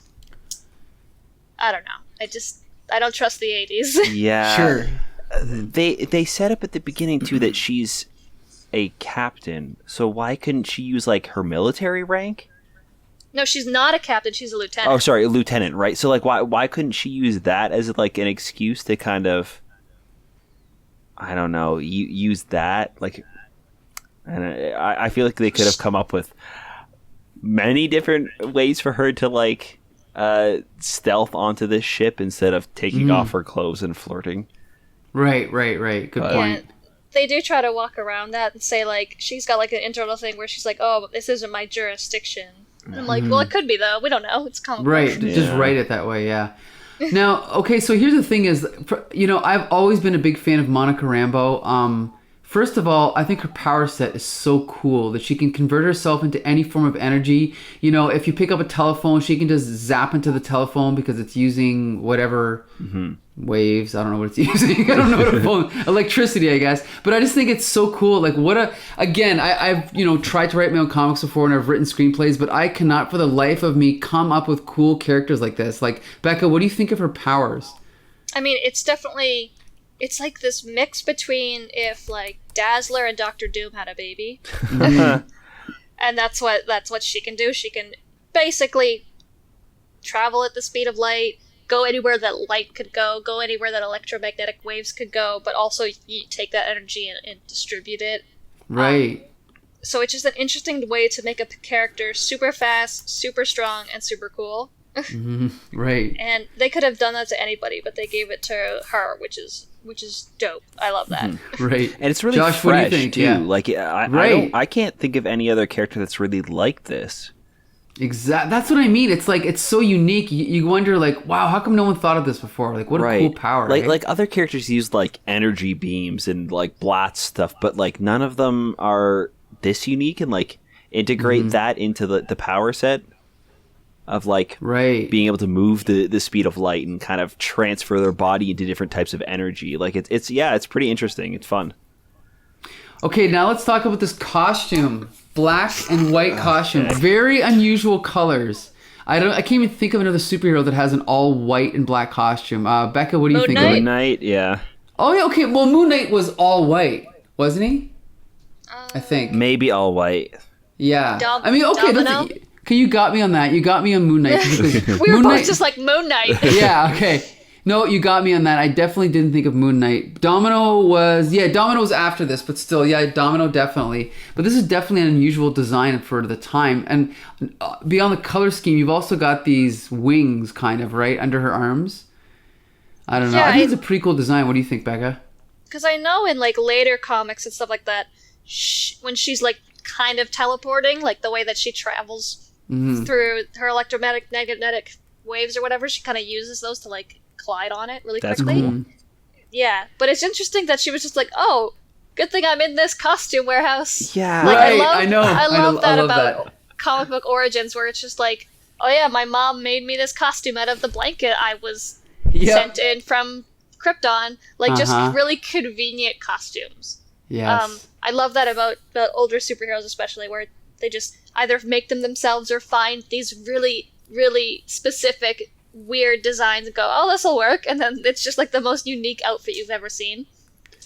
I don't know. I don't trust the 80s. Yeah. Sure. They set up at the beginning too that she's a captain. So why couldn't she use like her military rank? No, she's not a captain. She's a lieutenant. Oh, sorry, a lieutenant, right? So, like, why couldn't she use that as like an excuse to kind of, I don't know, use that? Like, and I feel like they could have come up with many different ways for her to like stealth onto this ship instead of taking off her clothes and flirting. Right. Good point. Yeah, they do try to walk around that and say like she's got like an internal thing where she's like, oh, this isn't my jurisdiction. I'm like, well, it could be though. We don't know. It's comic book. Right. Just write it that way. Yeah. Now, okay. So here's the thing: is I've always been a big fan of Monica Rambeau. First of all, I think her power set is so cool that she can convert herself into any form of energy. If you pick up a telephone, she can just zap into the telephone because it's using whatever waves. I don't know what it's using. I don't know what a phone... Electricity, I guess. But I just think it's so cool. Like, Again, I've tried to write my own comics before and I've written screenplays, but I cannot for the life of me come up with cool characters like this. Like, Becca, what do you think of her powers? I mean, it's definitely... It's like this mix between if like Dazzler and Doctor Doom had a baby, and that's what she can do. She can basically travel at the speed of light, go anywhere that light could go anywhere that electromagnetic waves could go, but also you take that energy and distribute it. Right. So it's just an interesting way to make a character super fast, super strong, and super cool. Right. And they could have done that to anybody, but they gave it to her, which is dope. I love that. Right. And it's really Josh, fresh, what do you think? too. Yeah. Like, I can't think of any other character that's really like this. Exactly. That's what I mean. It's like, it's so unique. You wonder, like, wow, how come no one thought of this before? Like, what a cool power. Like other characters use like energy beams and like blast stuff, but like none of them are this unique and like integrate that into the power set of like being able to move the speed of light and kind of transfer their body into different types of energy. Like it's pretty interesting. It's fun. Okay, now let's talk about this costume. Black and white costume. Very unusual colors. I can't even think of another superhero that has an all white and black costume. Becca, what do you think of it? Moon Knight, yeah. Oh yeah, okay. Well, Moon Knight was all white, wasn't he? I think. Maybe all white. Yeah. I mean, okay. Okay, you got me on that. You got me on Moon Knight. We were both just like Moon Knight. Yeah, okay. No, you got me on that. I definitely didn't think of Moon Knight. Domino was after this, but still, yeah, Domino definitely. But this is definitely an unusual design for the time. And beyond the color scheme, you've also got these wings, kind of, right, under her arms. I don't know. Yeah, I think it's a pretty cool design. What do you think, Becca? Because I know in like later comics and stuff like that, when she's like kind of teleporting, like the way that she travels through her electromagnetic waves or whatever, she kind of uses those to like glide on it really quickly. Cool. Yeah, but it's interesting that she was just like, oh, good thing I'm in this costume warehouse. Yeah, like, right. I love that about that. comic book origins, where it's just like, oh yeah, my mom made me this costume out of the blanket I was sent in from Krypton. Like just really convenient costumes. Yes. I love that about the older superheroes, especially where they just either make them themselves or find these really, really specific weird designs and go, oh, this will work, and then it's just like the most unique outfit you've ever seen.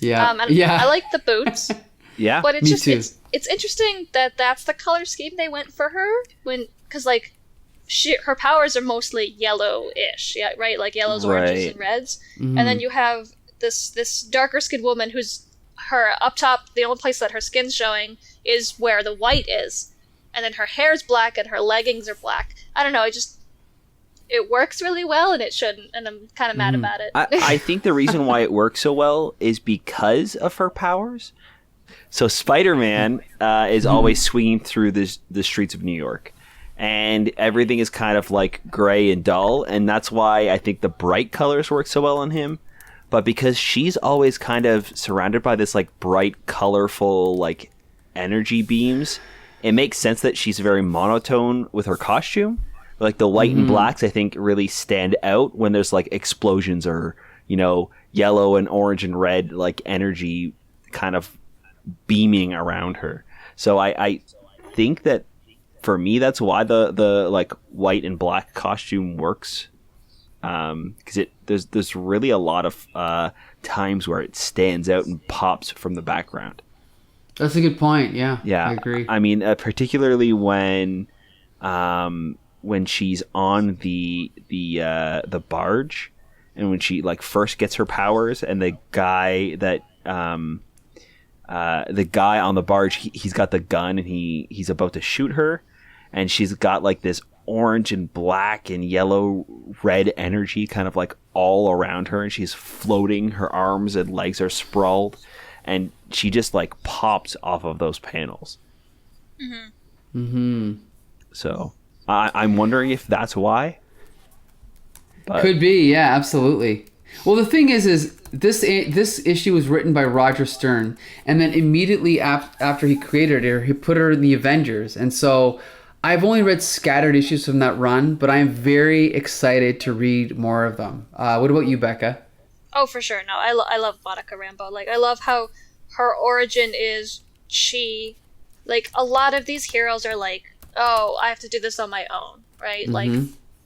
I like the boots. Yeah, but it's me just too. it's interesting that that's the color scheme they went for her, because like her powers are mostly yellowish, yeah, right, like yellows, oranges, and reds, and then you have this darker skinned woman who's her up top. The only place that her skin's showing is where the white is, and then her hair's black and her leggings are black. I don't know. It works really well, and it shouldn't, and I'm kind of mad about it. I think the reason why it works so well is because of her powers. So Spider-Man is always swinging through the streets of New York, and everything is kind of like gray and dull, and that's why I think the bright colors work so well on him. But because she's always kind of surrounded by this like bright, colorful like energy beams, it makes sense that she's very monotone with her costume. Like the white and blacks, I think, really stand out when there's like explosions or, you know, yellow and orange and red like energy kind of beaming around her. So I think that for me, that's why the like white and black costume works. Because there's really a lot of times where it stands out and pops from the background. That's a good point. Yeah, I agree. I mean, particularly when she's on the barge, and when she like first gets her powers, and the guy on the barge, he's got the gun, and he's about to shoot her, and she's got like this orange and black and yellow red energy kind of like all around her, and she's floating, her arms and legs are sprawled, and she just like pops off of those panels. So I'm wondering if that's why. But could be, yeah, absolutely. Well, the thing is this issue was written by Roger Stern, and then immediately after he created her, he put her in the Avengers, and so I've only read scattered issues from that run, but I'm very excited to read more of them. What about you, Becca? Oh, for sure. No, I love Monica Rambeau. Like, I love how her origin is she, like, a lot of these heroes are like, oh, I have to do this on my own, right? Like,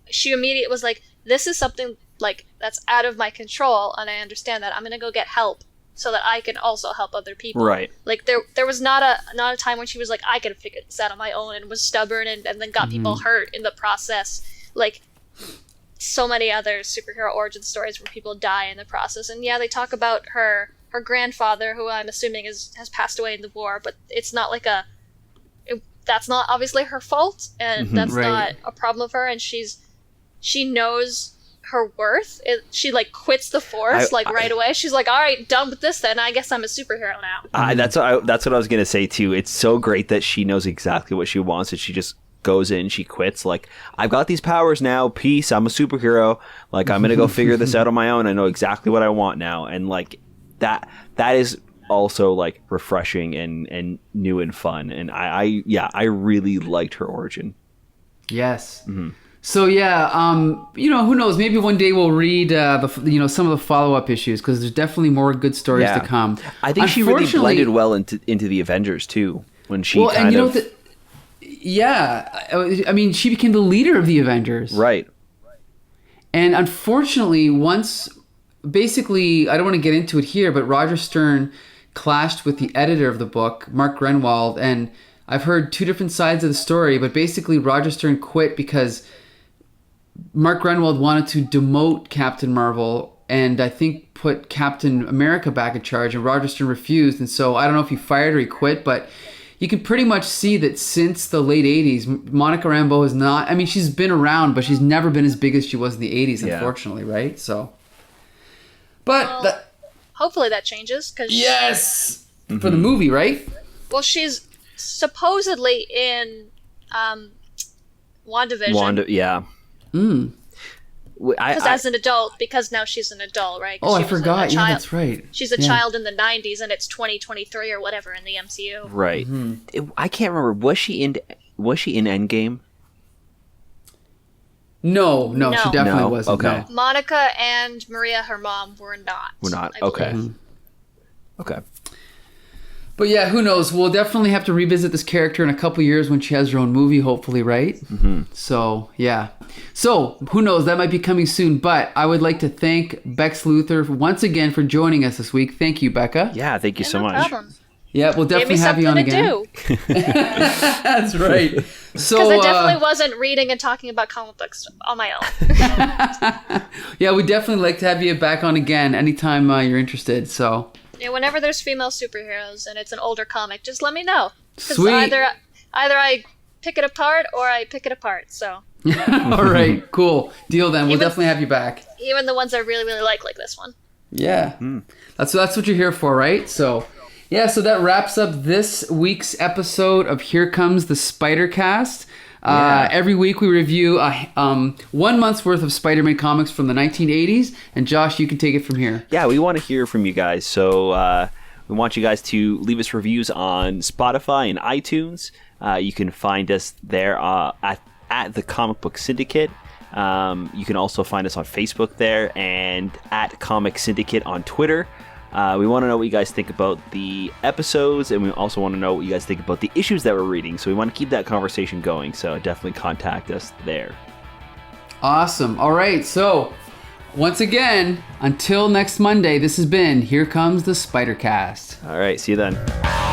she immediately was like, this is something, like, that's out of my control, and I understand that. I'm going to go get help so that I can also help other people. Right. Like, there was not a time when she was like, I can figure this out on my own, and was stubborn and then got people hurt in the process. Like, so many other superhero origin stories where people die in the process. And yeah, they talk about her grandfather, who I'm assuming has passed away in the war, but it's not like that's not obviously her fault, and that's not a problem of her, and she's she knows her worth. She like quits the Force right away. She's like, all right, done with this then. I guess I'm a superhero now. That's what I was gonna say too. It's so great that she knows exactly what she wants, and she just goes in, she quits. Like, I've got these powers now. Peace. I'm a superhero. Like, I'm gonna go figure this out on my own. I know exactly what I want now, and like that is also like refreshing and new and fun. And I really liked her origin. Yes. Mm-hmm. So who knows? Maybe one day we'll read some of the follow-up issues, because there's definitely more good stories to come. I think she really blended well into the Avengers too, when she I mean, she became the leader of the Avengers, right? And unfortunately, basically, I don't want to get into it here, but Roger Stern clashed with the editor of the book, Mark Grenwald, and I've heard two different sides of the story, but basically Roger Stern quit because Mark Grenwald wanted to demote Captain Marvel and I think put Captain America back in charge, and Roger Stern refused. And so I don't know if he fired or he quit, but you can pretty much see that since the late 80s, Monica Rambeau is not... I mean, she's been around, but she's never been as big as she was in the 80s, unfortunately, right? So... But... hopefully that changes, because... Yes! Mm-hmm. For the movie, right? Well, she's supposedly in WandaVision. Yeah. Mm. Because as an adult, because now she's an adult, right? Oh, I forgot. Yeah, that's right. She's a child in the 90s, and it's 2023 or whatever in the MCU. Right. Mm-hmm. I can't remember. Was she in Endgame? No, she definitely wasn't. Okay. No. Monica and Maria, her mom, were not. Okay. Mm-hmm. Okay. But yeah, who knows? We'll definitely have to revisit this character in a couple years when she has her own movie, hopefully, right? Mm-hmm. So, yeah. So, who knows? That might be coming soon. But I would like to thank Bex Luther once again for joining us this week. Thank you, Becca. Yeah, thank you so much. No problem. Yeah, we'll definitely have you on again. That's right. So, because I definitely wasn't reading and talking about comic books on my own. Yeah, we'd definitely like to have you back on again anytime you're interested. So. Yeah, whenever there's female superheroes and it's an older comic, just let me know. Sweet. Either I pick it apart or I pick it apart. So. All right, cool. Deal then. We'll definitely have you back. Even the ones I really, really like this one. Yeah. That's what you're here for, right? So, yeah, so that wraps up this week's episode of Here Comes the Spider-Cast. Every week we review 1 month's worth of Spider-Man comics from the 1980s. And Josh, you can take it from here. Yeah, we want to hear from you guys. So we want you guys to leave us reviews on Spotify and iTunes. You can find us there at the Comic Book Syndicate. You can also find us on Facebook there and at Comic Syndicate on Twitter. We want to know what you guys think about the episodes, and we also want to know what you guys think about the issues that we're reading. So we want to keep that conversation going, so definitely contact us there. Awesome. All right, so once again, until next Monday, this has been Here Comes the Spider-Cast. All right, see you then.